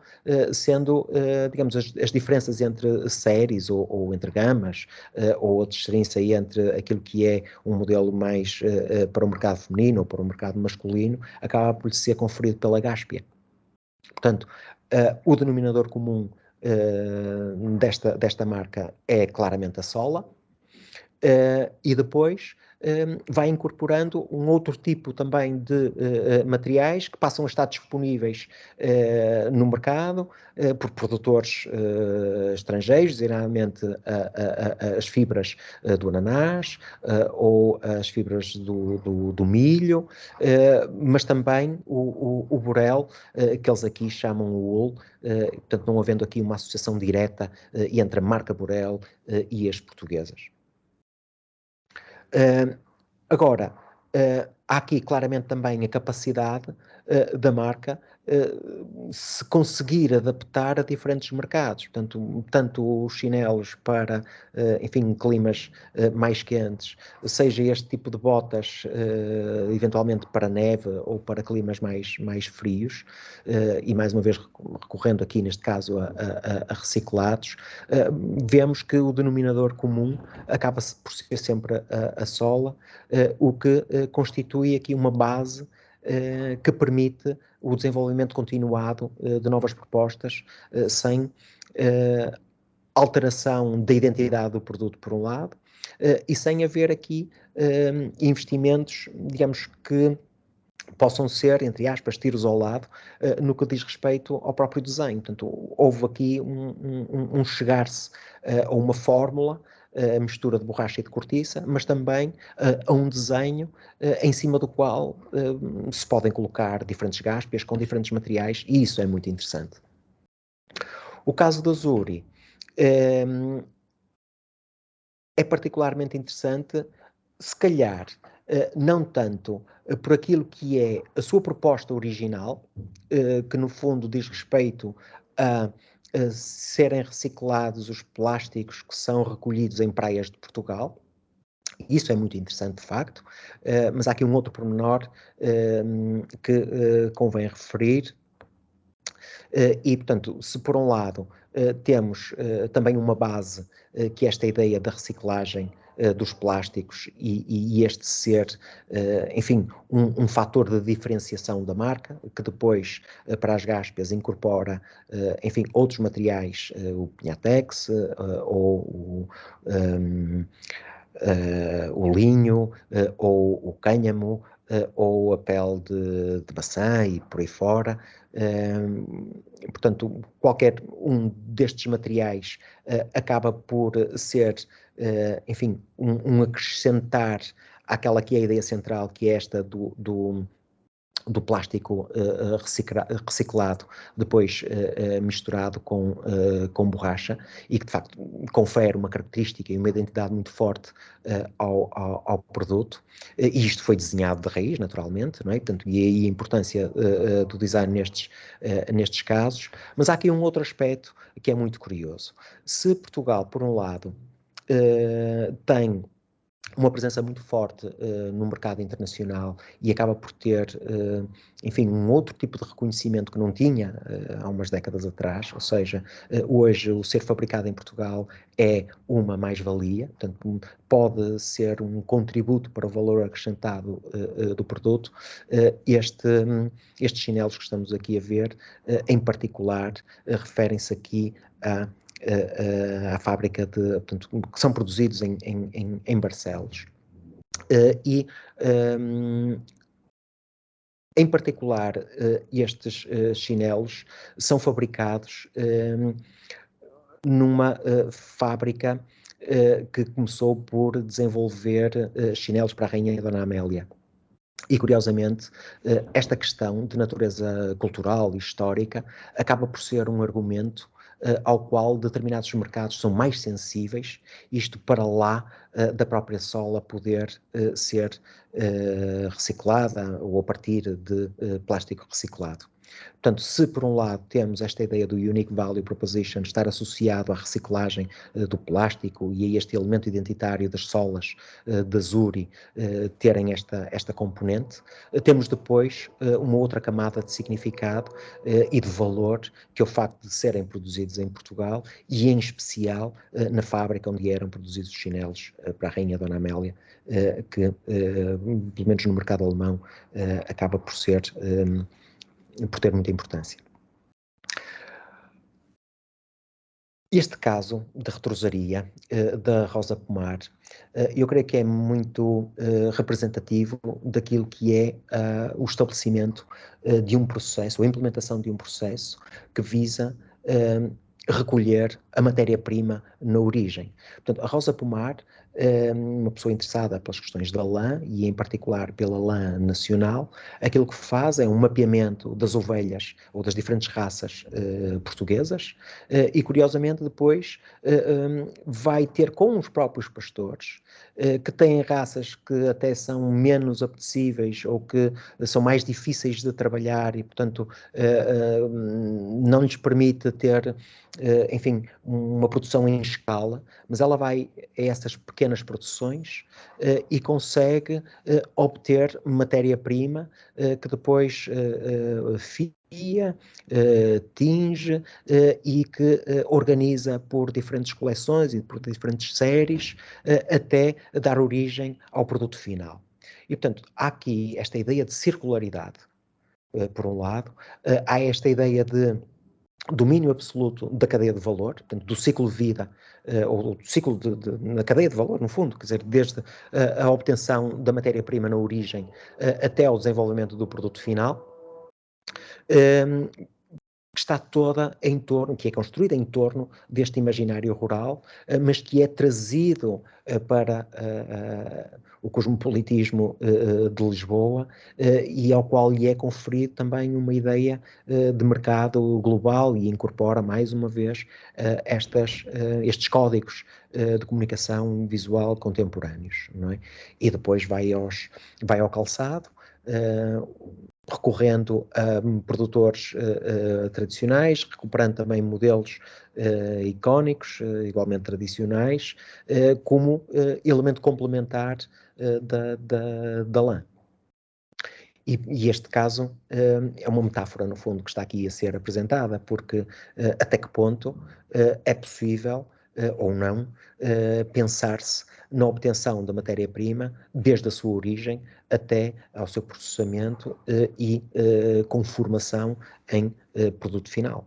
sendo, digamos, as diferenças entre séries ou entre gamas, ou a discernência entre aquilo que é um modelo mais para o mercado feminino ou para o mercado masculino, acaba por ser conferido pela gáspia. Portanto, o denominador comum desta marca é claramente a sola, e depois vai incorporando um outro tipo também de materiais que passam a estar disponíveis no mercado por produtores estrangeiros, geralmente as fibras do ananás ou as fibras do milho, mas também o burel, que eles aqui chamam o wool, portanto não havendo aqui uma associação direta entre a marca Burel e as portuguesas. Agora, há aqui claramente também a capacidade da marca se conseguir adaptar a diferentes mercados, portanto, tanto os chinelos para, enfim, climas mais quentes, seja este tipo de botas, eventualmente para neve ou para climas mais frios, e mais uma vez recorrendo aqui neste caso a reciclados, vemos que o denominador comum acaba por ser sempre a sola, o que constitui aqui uma base que permite o desenvolvimento continuado de novas propostas, sem alteração da identidade do produto, por um lado, e sem haver aqui investimentos, digamos que possam ser, entre aspas, tiros ao lado, no que diz respeito ao próprio desenho. Portanto, houve aqui um chegar-se a uma fórmula, a mistura de borracha e de cortiça, mas também a um desenho em cima do qual se podem colocar diferentes gáspias com diferentes materiais, e isso é muito interessante. O caso da Zuri é particularmente interessante, se calhar, não tanto por aquilo que é a sua proposta original, que no fundo diz respeito a serem reciclados os plásticos que são recolhidos em praias de Portugal. Isso é muito interessante, de facto, mas há aqui um outro pormenor que convém referir. E, portanto, se por um lado temos também uma base, que é esta ideia da reciclagem dos plásticos e este ser, enfim, um fator de diferenciação da marca, que depois, para as gáspias, incorpora, enfim, outros materiais, o Pinhatex ou o linho ou o cânhamo, ou a pele de maçã e por aí fora. Portanto, qualquer um destes materiais acaba por ser, enfim, um acrescentar àquela que é a ideia central, que é esta do plástico reciclado, depois misturado com borracha, e que de facto confere uma característica e uma identidade muito forte ao produto, e isto foi desenhado de raiz, naturalmente, não é? Portanto, e aí a importância do design nestes casos. Mas há aqui um outro aspecto que é muito curioso. Se Portugal, por um lado, tem uma presença muito forte no mercado internacional e acaba por ter, enfim, um outro tipo de reconhecimento que não tinha há umas décadas atrás, ou seja, hoje o ser fabricado em Portugal é uma mais-valia, portanto pode ser um contributo para o valor acrescentado do produto. Estes chinelos que estamos aqui a ver, em particular, referem-se aqui à fábrica portanto, que são produzidos em Barcelos. Em particular, estes chinelos são fabricados numa fábrica que começou por desenvolver chinelos para a Rainha Dona Amélia. E, curiosamente, esta questão de natureza cultural e histórica acaba por ser um argumento ao qual determinados mercados são mais sensíveis, isto para lá da própria sola poder ser reciclada ou a partir de plástico reciclado. Portanto, se por um lado temos esta ideia do Unique Value Proposition estar associado à reciclagem do plástico e a este elemento identitário das solas da Zuri terem esta componente, temos depois uma outra camada de significado e de valor, que é o facto de serem produzidos em Portugal e em especial na fábrica onde eram produzidos os chinelos para a Rainha Dona Amélia, que pelo menos no mercado alemão acaba por ter muita importância. Este caso de retrosaria da Rosa Pomar, eu creio que é muito representativo daquilo que é o estabelecimento de um processo, a implementação de um processo que visa recolher a matéria-prima na origem. Portanto, a Rosa Pomar, uma pessoa interessada pelas questões da lã, e em particular pela lã nacional, aquilo que faz é um mapeamento das ovelhas ou das diferentes raças portuguesas, e curiosamente depois vai ter com os próprios pastores, que têm raças que até são menos apetecíveis ou que são mais difíceis de trabalhar e, portanto, não lhes permite ter, enfim, uma produção em escala, mas ela vai a essas pequenas produções e consegue obter matéria-prima que depois fia, tinge e que organiza por diferentes coleções e por diferentes séries até dar origem ao produto final. E, portanto, há aqui esta ideia de circularidade, por um lado, há esta ideia de domínio absoluto da cadeia de valor, portanto, do ciclo de vida, ou do ciclo na cadeia de valor, no fundo, quer dizer, desde a obtenção da matéria-prima na origem até ao desenvolvimento do produto final, que está toda em torno, que é construída em torno deste imaginário rural, mas que é trazido para o cosmopolitismo de Lisboa e ao qual lhe é conferido também uma ideia de mercado global e incorpora mais uma vez estes códigos de comunicação visual contemporâneos, não é? E depois vai ao calçado, recorrendo a produtores tradicionais, recuperando também modelos icónicos, igualmente tradicionais, como elemento complementar da lã. E este caso é uma metáfora, no fundo, que está aqui a ser apresentada, porque até que ponto é possível, ou não, pensar-se na obtenção da matéria-prima desde a sua origem até ao seu processamento e conformação em produto final.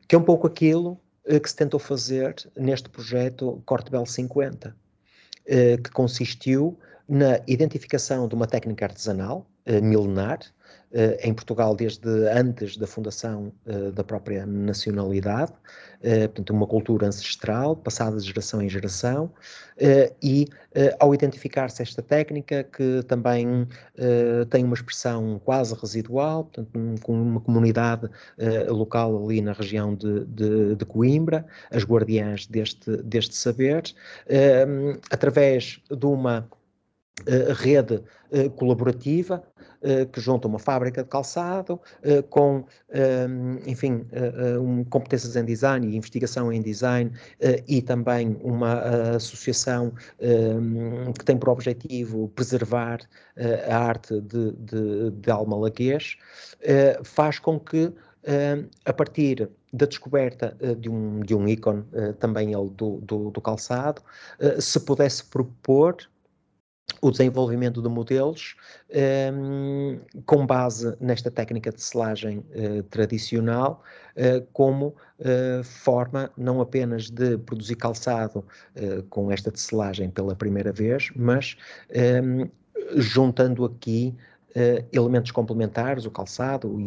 Que é um pouco aquilo que se tentou fazer neste projeto Cortebel 50, que consistiu na identificação de uma técnica artesanal milenar, em Portugal desde antes da fundação da própria nacionalidade, portanto uma cultura ancestral, passada de geração em geração, e ao identificar-se esta técnica, que também tem uma expressão quase residual, portanto com uma comunidade local ali na região de Coimbra, as guardiãs deste saber, através de uma rede colaborativa que junta uma fábrica de calçado com, enfim, competências em design e investigação em design e também uma associação que tem por objetivo preservar a arte de Almalaguês, faz com que a partir da descoberta de um ícone, também ele do calçado, se pudesse propor o desenvolvimento de modelos com base nesta técnica de selagem tradicional, como forma não apenas de produzir calçado com esta tecelagem pela primeira vez, mas juntando aqui elementos complementares, o calçado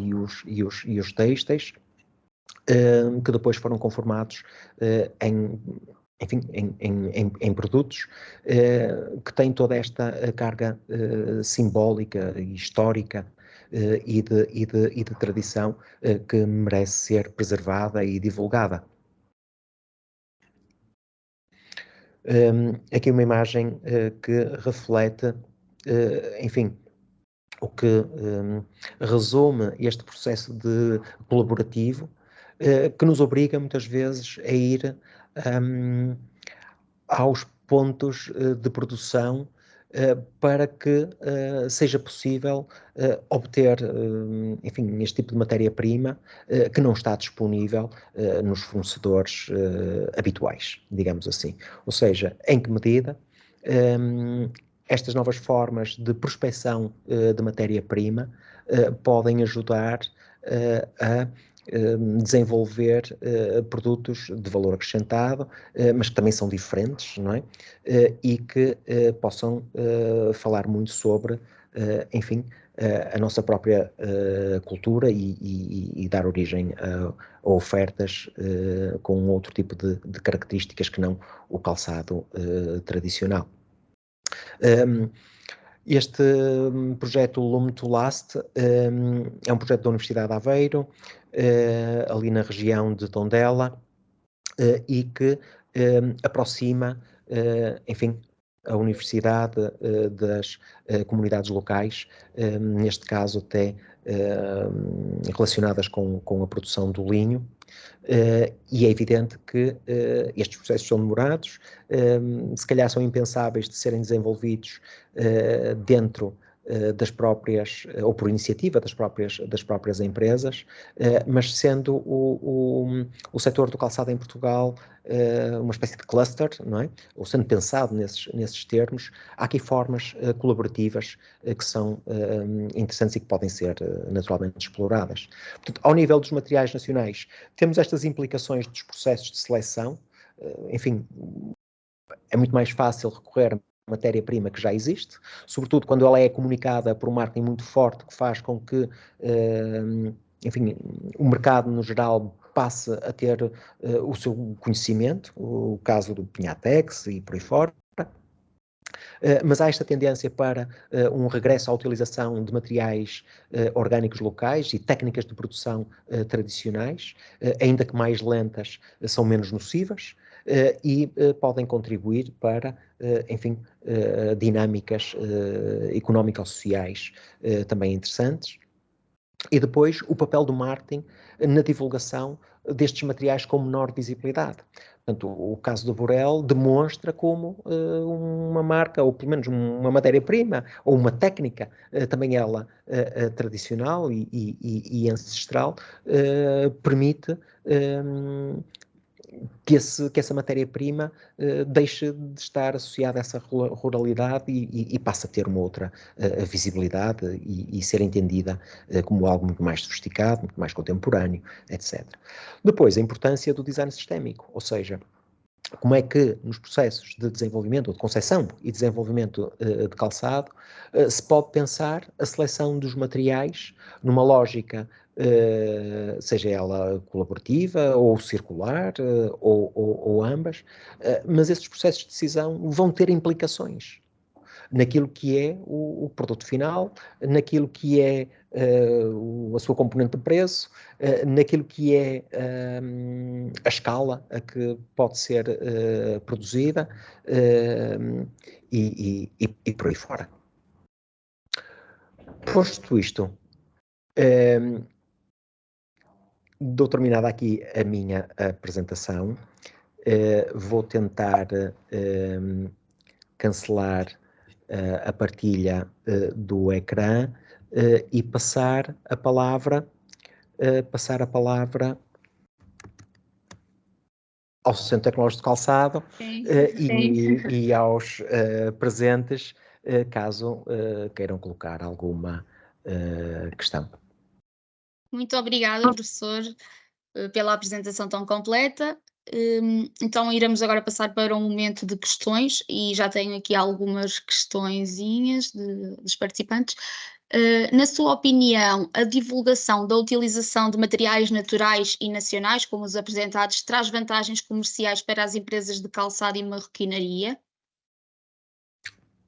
e os têxteis, que depois foram conformados em produtos que têm toda esta carga simbólica e histórica e de tradição que merece ser preservada e divulgada. Aqui uma imagem que reflete, enfim, o que resume este processo de colaborativo, que nos obriga muitas vezes a ir aos pontos de produção para que seja possível obter, enfim, este tipo de matéria-prima que não está disponível nos fornecedores habituais, digamos assim. Ou seja, em que medida estas novas formas de prospecção de matéria-prima podem ajudar a desenvolver produtos de valor acrescentado, mas que também são diferentes, não é? E que possam falar muito sobre, enfim, a nossa própria cultura e dar origem a ofertas com outro tipo de características que não o calçado tradicional. Este projeto Lume to Last é um projeto da Universidade de Aveiro, ali na região de Tondela, e que aproxima, enfim, a universidade das comunidades locais, neste caso até relacionadas com a produção do linho, e é evidente que estes processos são demorados, se calhar são impensáveis de serem desenvolvidos dentro das próprias, ou por iniciativa das próprias empresas, mas sendo o setor do calçado em Portugal uma espécie de cluster, não é? Ou sendo pensado nesses termos, há aqui formas colaborativas que são interessantes e que podem ser naturalmente exploradas. Portanto, ao nível dos materiais nacionais, temos estas implicações dos processos de seleção, enfim, é muito mais fácil recorrer a matéria-prima que já existe, sobretudo quando ela é comunicada por um marketing muito forte que faz com que, enfim, o mercado no geral passe a ter o seu conhecimento, o caso do Pinhatex e por aí fora. Mas há esta tendência para um regresso à utilização de materiais orgânicos locais e técnicas de produção tradicionais, ainda que mais lentas, são menos nocivas, e podem contribuir para, enfim, dinâmicas económico-sociais também interessantes. E depois o papel do marketing na divulgação destes materiais com menor visibilidade. Portanto, o caso do Burel demonstra como uma marca, ou pelo menos uma matéria-prima, ou uma técnica, também ela tradicional e ancestral, permite que essa matéria-prima deixe de estar associada a essa ruralidade e passe a ter uma outra visibilidade e ser entendida como algo muito mais sofisticado, muito mais contemporâneo, etc. Depois, a importância do design sistémico, ou seja, como é que nos processos de desenvolvimento, de concepção e desenvolvimento de calçado, se pode pensar a seleção dos materiais numa lógica, seja ela colaborativa ou circular, ou ambas, mas esses processos de decisão vão ter implicações naquilo que é o produto final, naquilo que é a sua componente de preço, naquilo que é a escala a que pode ser produzida e por aí fora. Posto isto, dou terminada aqui a minha apresentação. Vou tentar cancelar a partilha do ecrã e passar a palavra ao Centro Tecnológico de Calçado e aos presentes, caso queiram colocar alguma questão. Muito obrigada, professor, pela apresentação tão completa. Então iremos agora passar para um momento de questões e já tenho aqui algumas questõezinhas dos participantes. Na sua opinião, a divulgação da utilização de materiais naturais e nacionais, como os apresentados, traz vantagens comerciais para as empresas de calçado e marroquinaria?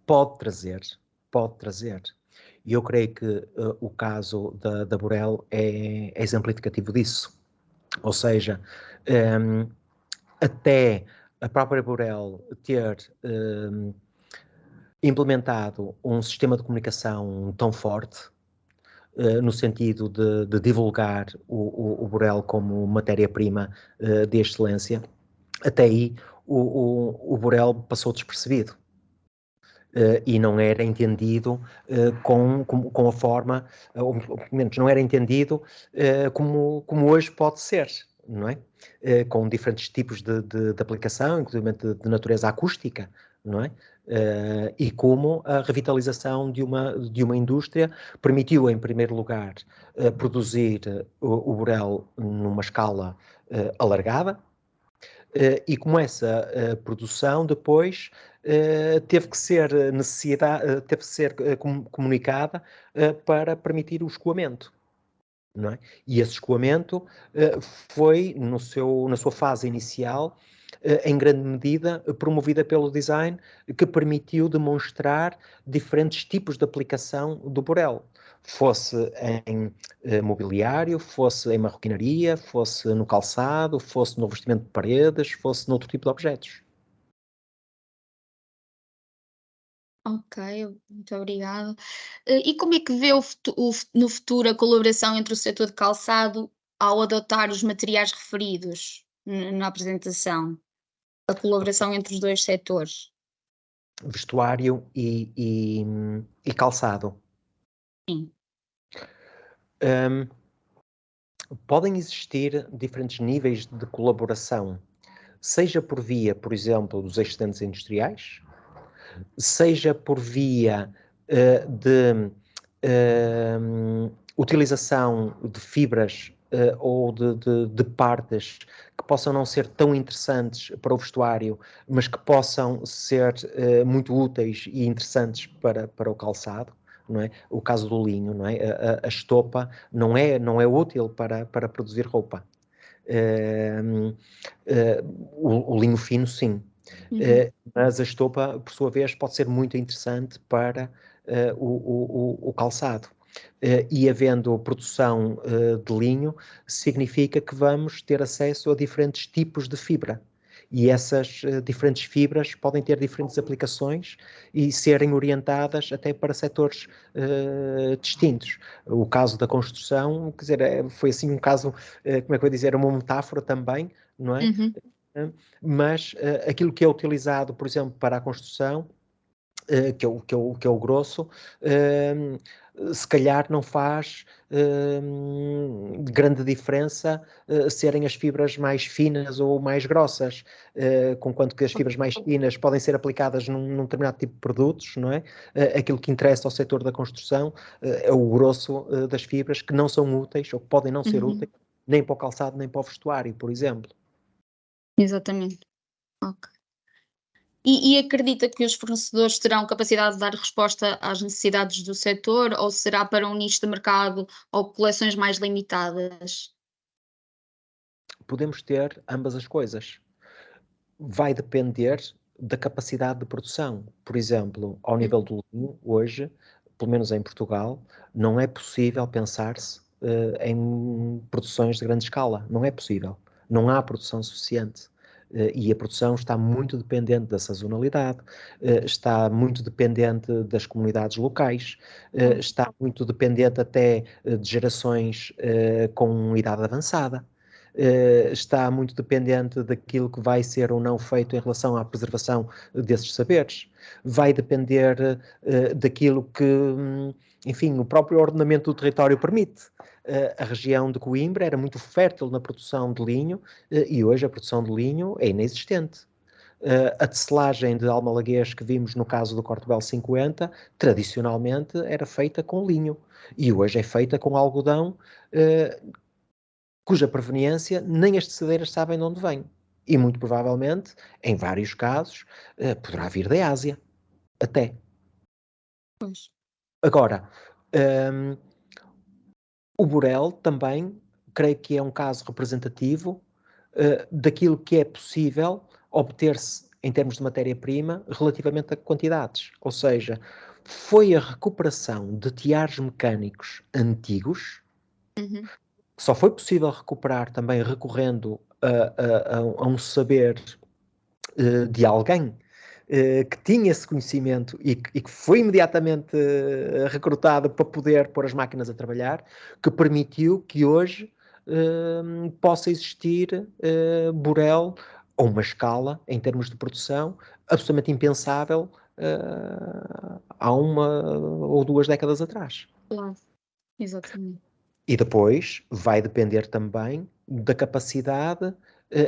Pode trazer. E eu creio que o caso da Burel é exemplificativo disso. Ou seja, até a própria Burel ter implementado um sistema de comunicação tão forte, no sentido de divulgar o Burel como matéria-prima de excelência, até aí o Burel passou despercebido. E não era entendido com a forma, ou pelo menos não era entendido como hoje pode ser, não é? Com diferentes tipos de aplicação, inclusive de natureza acústica, não é? E como a revitalização de uma indústria permitiu, em primeiro lugar, produzir o burel numa escala alargada, e como essa produção depois teve que ser comunicada para permitir o escoamento. Não é? E esse escoamento foi, na sua fase inicial, em grande medida promovida pelo design, que permitiu demonstrar diferentes tipos de aplicação do burel. Fosse em mobiliário, fosse em marroquinaria, fosse no calçado, fosse no revestimento de paredes, fosse noutro tipo de objetos. Ok, muito obrigada. E como é que vê no futuro a colaboração entre o setor de calçado ao adotar os materiais referidos na apresentação? A colaboração entre os dois setores? Vestuário e calçado. Sim. Podem existir diferentes níveis de colaboração, seja por via, por exemplo, dos excedentes industriais, seja por via de utilização de fibras ou de partes que possam não ser tão interessantes para o vestuário, mas que possam ser muito úteis e interessantes para o calçado. Não é? O caso do linho, não é? A estopa não é útil para produzir roupa. O linho fino, sim. Mas a estopa, por sua vez, pode ser muito interessante para o calçado. E havendo produção de linho, significa que vamos ter acesso a diferentes tipos de fibra. E essas diferentes fibras podem ter diferentes aplicações e serem orientadas até para setores distintos. O caso da construção, quer dizer, foi assim um caso, como é que eu ia dizer, uma metáfora também, não é? Uhum. Mas aquilo que é utilizado, por exemplo, para a construção, que é o grosso, se calhar não faz grande diferença serem as fibras mais finas ou mais grossas, conquanto que as fibras mais finas podem ser aplicadas num determinado tipo de produtos, não é? Aquilo que interessa ao setor da construção é o grosso das fibras, que não são úteis ou que podem não ser úteis nem para o calçado nem para o vestuário, por exemplo. Exatamente. Ok. E acredita que os fornecedores terão capacidade de dar resposta às necessidades do setor ou será para um nicho de mercado ou coleções mais limitadas? Podemos ter ambas as coisas. Vai depender da capacidade de produção. Por exemplo, ao nível do linho, hoje, pelo menos em Portugal, não é possível pensar-se em produções de grande escala. Não é possível. Não há produção suficiente. E a produção está muito dependente da sazonalidade, está muito dependente das comunidades locais, está muito dependente até de gerações com idade avançada. Está muito dependente daquilo que vai ser ou não feito em relação à preservação desses saberes. Vai depender daquilo que, enfim, o próprio ordenamento do território permite. A região de Coimbra era muito fértil na produção de linho e hoje a produção de linho é inexistente. A tecelagem de almalaguês que vimos no caso do Cortobel 50, tradicionalmente era feita com linho e hoje é feita com algodão, cuja proveniência nem as tecedeiras sabem de onde vem. E muito provavelmente, em vários casos, poderá vir da Ásia, até. Pois. Agora, o burel também, creio que é um caso representativo daquilo que é possível obter-se em termos de matéria-prima relativamente a quantidades. Ou seja, foi a recuperação de tiares mecânicos antigos, que só foi possível recuperar também recorrendo a um saber de alguém que tinha esse conhecimento e que foi imediatamente recrutado para poder pôr as máquinas a trabalhar, que permitiu que hoje possa existir burel a uma escala, em termos de produção, absolutamente impensável há uma ou 2 décadas atrás. Claro, exatamente. E depois vai depender também da capacidade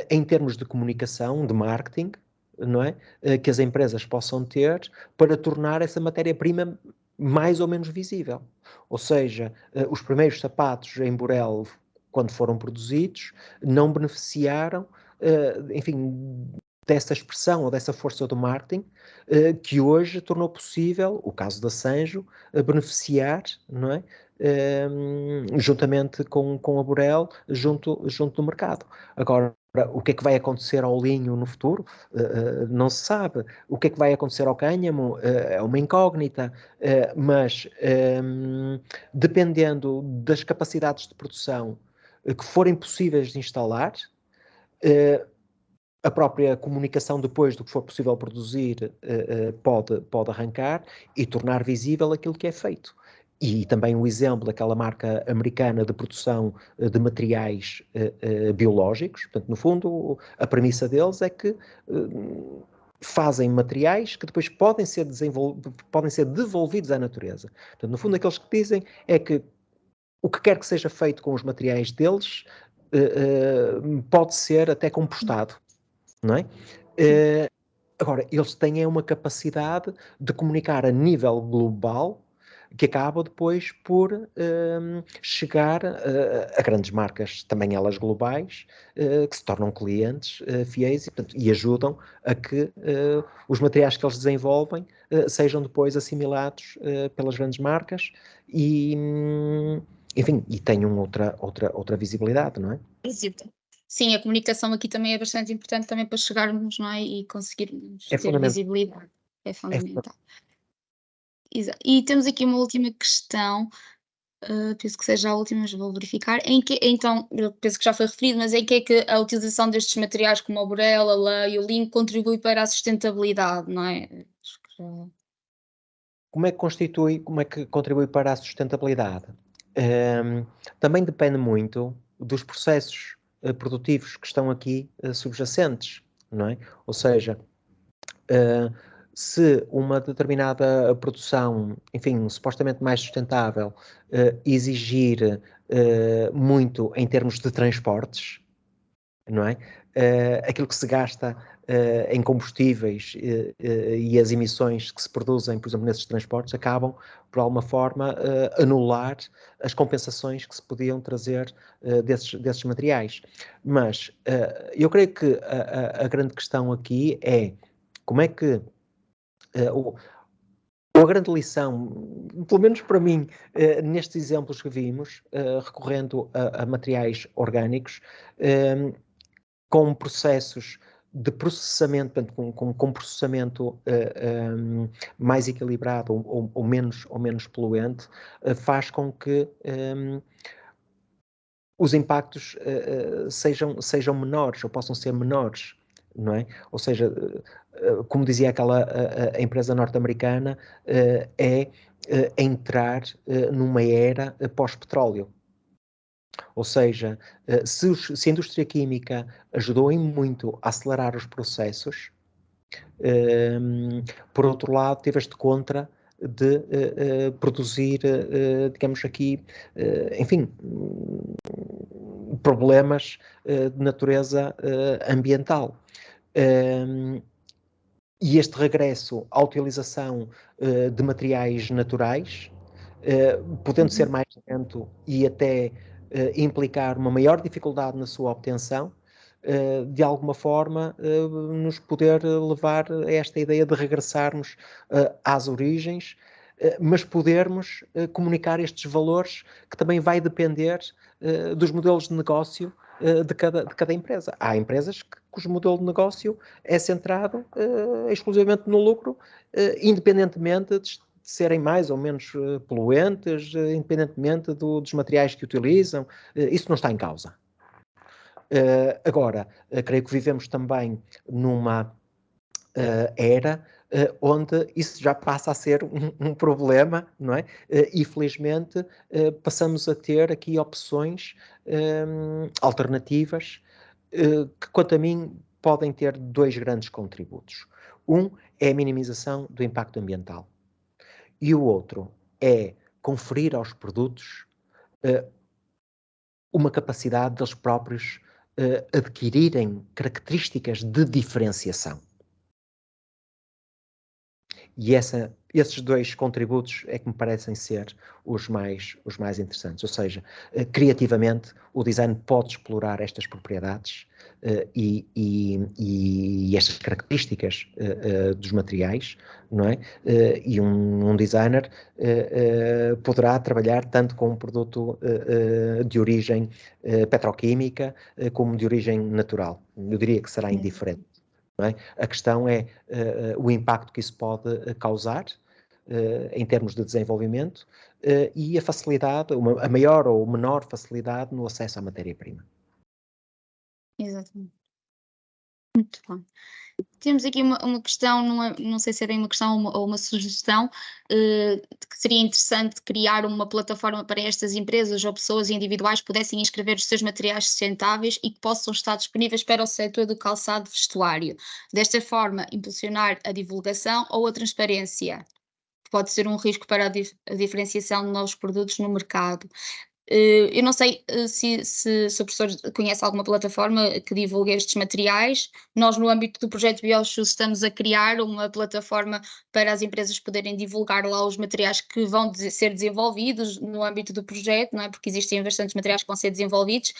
em termos de comunicação, de marketing, não é? Que as empresas possam ter para tornar essa matéria-prima mais ou menos visível. Ou seja, os primeiros sapatos em Burel, quando foram produzidos, não beneficiaram, enfim, dessa expressão ou dessa força do marketing, que hoje tornou possível, o caso da Sanjo, beneficiar, não é? Juntamente com a Burel, junto do mercado. Agora, o que é que vai acontecer ao linho no futuro? Não se sabe. O que é que vai acontecer ao cânhamo? É uma incógnita, mas dependendo das capacidades de produção que forem possíveis de instalar, a própria comunicação depois do que for possível produzir pode arrancar e tornar visível aquilo que é feito. E também o exemplo daquela marca americana de produção de materiais biológicos. Portanto, no fundo, a premissa deles é que fazem materiais que depois podem ser devolvidos à natureza. Portanto, no fundo, aqueles que dizem é que o que quer que seja feito com os materiais deles pode ser até compostado, não é? Agora, eles têm uma capacidade de comunicar a nível global que acaba depois por chegar a grandes marcas, também elas globais, que se tornam clientes fiéis e ajudam a que os materiais que eles desenvolvem sejam depois assimilados pelas grandes marcas e, enfim, e tenham outra visibilidade, não é? Sim, a comunicação aqui também é bastante importante também para chegarmos, não é? E conseguirmos ter visibilidade. É fundamental. E temos aqui uma última questão, penso que seja a última, mas vou verificar. Então, eu penso que já foi referido, mas em que é que a utilização destes materiais como a Burel, a lã e o linho contribui para a sustentabilidade, não é? Como é que contribui para a sustentabilidade? Também depende muito dos processos produtivos que estão aqui subjacentes, não é? Ou seja, se uma determinada produção, enfim, supostamente mais sustentável, exigir muito em termos de transportes, não é? Aquilo que se gasta em combustíveis e as emissões que se produzem, por exemplo, nesses transportes, acabam, por alguma forma, anular as compensações que se podiam trazer desses materiais. Mas eu creio que a grande questão aqui é como é que a grande lição, pelo menos para mim, nestes exemplos que vimos, recorrendo a materiais orgânicos, com processos de processamento, portanto, com processamento mais equilibrado ou menos poluente, faz com que os impactos sejam menores ou possam ser menores, não é? Ou seja, como dizia aquela a empresa norte-americana, é entrar numa era pós-petróleo. Ou seja, se a indústria química ajudou em muito a acelerar os processos, por outro lado, teve este contra de produzir, digamos aqui, enfim, problemas de natureza ambiental. E este regresso à utilização de materiais naturais, podendo ser mais lento e até implicar uma maior dificuldade na sua obtenção, de alguma forma nos poder levar a esta ideia de regressarmos às origens, mas podermos comunicar estes valores que também vai depender dos modelos de negócio de cada empresa. Há empresas cujo modelo de negócio é centrado exclusivamente no lucro, independentemente de serem mais ou menos poluentes, independentemente dos materiais que utilizam, isso não está em causa. Agora, creio que vivemos também numa era onde isso já passa a ser um problema, não é? E felizmente passamos a ter aqui opções alternativas que, quanto a mim, podem ter dois grandes contributos. Um é a minimização do impacto ambiental e o outro é conferir aos produtos uma capacidade deles próprios adquirirem características de diferenciação. E esses dois contributos é que me parecem ser os mais interessantes. Ou seja, criativamente, o design pode explorar estas propriedades e estas características dos materiais, não é? E um designer poderá trabalhar tanto com um produto de origem petroquímica como de origem natural. Eu diria que será indiferente. Não é? A questão é o impacto que isso pode causar em termos de desenvolvimento e a facilidade, a maior ou menor facilidade no acesso à matéria-prima. Exatamente. Muito bom. Temos aqui uma questão, não sei se é bem uma questão ou uma sugestão, que seria interessante criar uma plataforma para estas empresas ou pessoas individuais pudessem inscrever os seus materiais sustentáveis e que possam estar disponíveis para o setor do calçado vestuário. Desta forma, impulsionar a divulgação ou a transparência, que pode ser um risco para a diferenciação de novos produtos no mercado. Eu não sei se o professor conhece alguma plataforma que divulgue estes materiais. Nós, no âmbito do projeto BioShoes, estamos a criar uma plataforma para as empresas poderem divulgar lá os materiais que vão ser desenvolvidos no âmbito do projeto, não é? Porque existem bastantes materiais que vão ser desenvolvidos,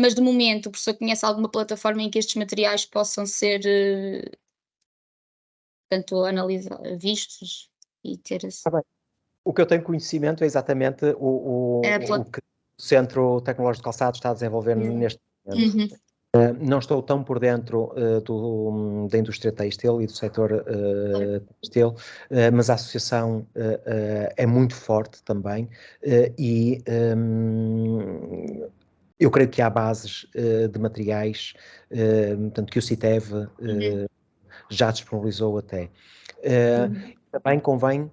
mas de momento o professor conhece alguma plataforma em que estes materiais possam ser, portanto, vistos e ter esse... Tá bem. O que eu tenho conhecimento é exatamente o que o Centro Tecnológico de Calçado está a desenvolver neste momento. Não estou tão por dentro da indústria têxtil e do setor têxtil, mas a associação é muito forte também e eu creio que há bases de materiais, portanto, que o CITEV já disponibilizou até. Também convém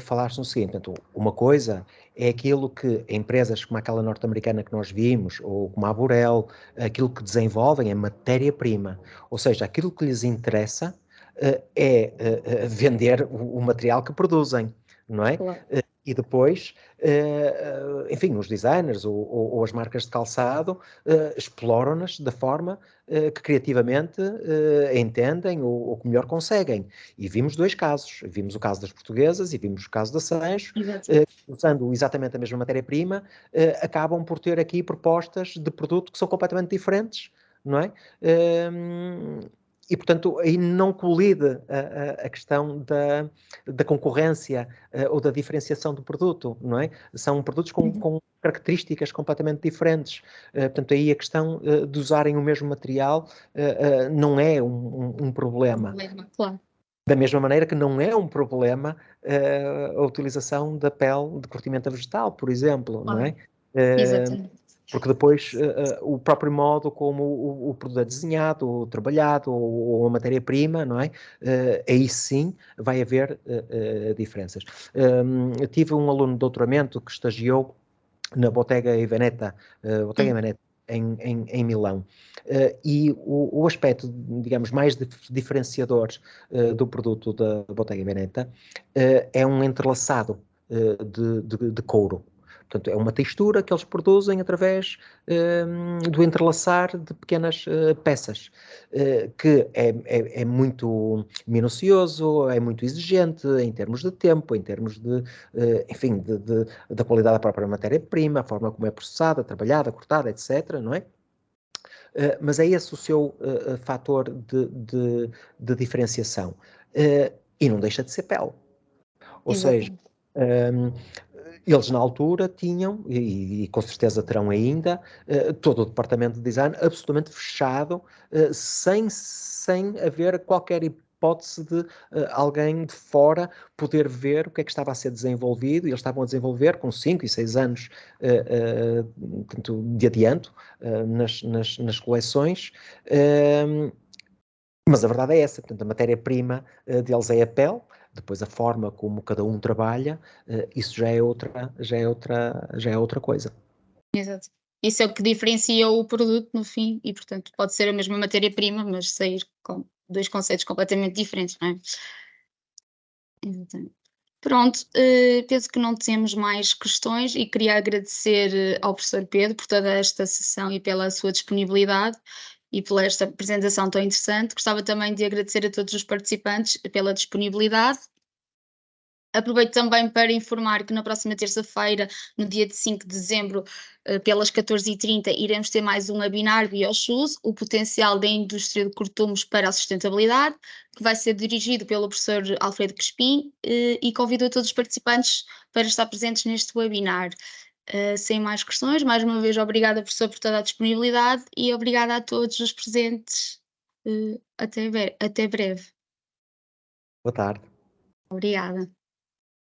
falar-se no seguinte, portanto, uma coisa é aquilo que empresas como aquela norte-americana que nós vimos, ou como a Burel, aquilo que desenvolvem é matéria-prima, ou seja, aquilo que lhes interessa é vender o material que produzem, não é? Claro. E depois, enfim, os designers ou as marcas de calçado exploram-nas da forma que criativamente entendem ou que melhor conseguem. E vimos dois casos. Vimos o caso das portuguesas e vimos o caso da Sancho, usando exatamente a mesma matéria-prima, acabam por ter aqui propostas de produto que são completamente diferentes, não é? E, portanto, aí não colide a questão da concorrência ou da diferenciação do produto, não é? São produtos com características completamente diferentes. Portanto, aí a questão de usarem o mesmo material não é um problema. Claro. Da mesma maneira que não é um problema a utilização da pele de curtimento vegetal, por exemplo, não é? Exatamente. Porque depois o próprio modo como o produto é desenhado, trabalhado, ou a matéria-prima, não é? Aí sim vai haver diferenças. Eu tive um aluno de doutoramento que estagiou na Bottega Veneta, em Milão. E o aspecto, digamos, mais diferenciador do produto da Bottega Veneta é um entrelaçado de couro. Portanto, é uma textura que eles produzem através do entrelaçar de pequenas peças, que é muito minucioso, é muito exigente em termos de tempo, em termos de, enfim, da qualidade da própria matéria-prima, a forma como é processada, trabalhada, cortada, etc., não é? Mas é esse o seu fator de diferenciação. E não deixa de ser pele. Ou seja, eles na altura tinham, e com certeza terão ainda, todo o departamento de design absolutamente fechado, sem haver qualquer hipótese de alguém de fora poder ver o que é que estava a ser desenvolvido, e eles estavam a desenvolver com 5 e 6 anos de adianto nas coleções, mas a verdade é essa, portanto, a matéria-prima deles é a pele. Depois a forma como cada um trabalha, isso já é outra coisa. Exato. Isso é o que diferencia o produto no fim e, portanto, pode ser a mesma matéria-prima, mas sair com dois conceitos completamente diferentes, não é? Exatamente. Pronto, penso que não temos mais questões e queria agradecer ao professor Pedro por toda esta sessão e pela sua disponibilidade e pela esta apresentação tão interessante. Gostava também de agradecer a todos os participantes pela disponibilidade Aproveito também para informar que na próxima terça-feira, no dia de 5 de dezembro, pelas 14h30, iremos ter mais um webinar BioShoes, o potencial da indústria de cortumos para a sustentabilidade, que vai ser dirigido pelo professor Alfredo Crespim, e convido a todos os participantes para estar presentes neste webinar. Sem mais questões, mais uma vez obrigada, professor, por toda a disponibilidade e obrigada a todos os presentes. Até breve. Boa tarde. Obrigada.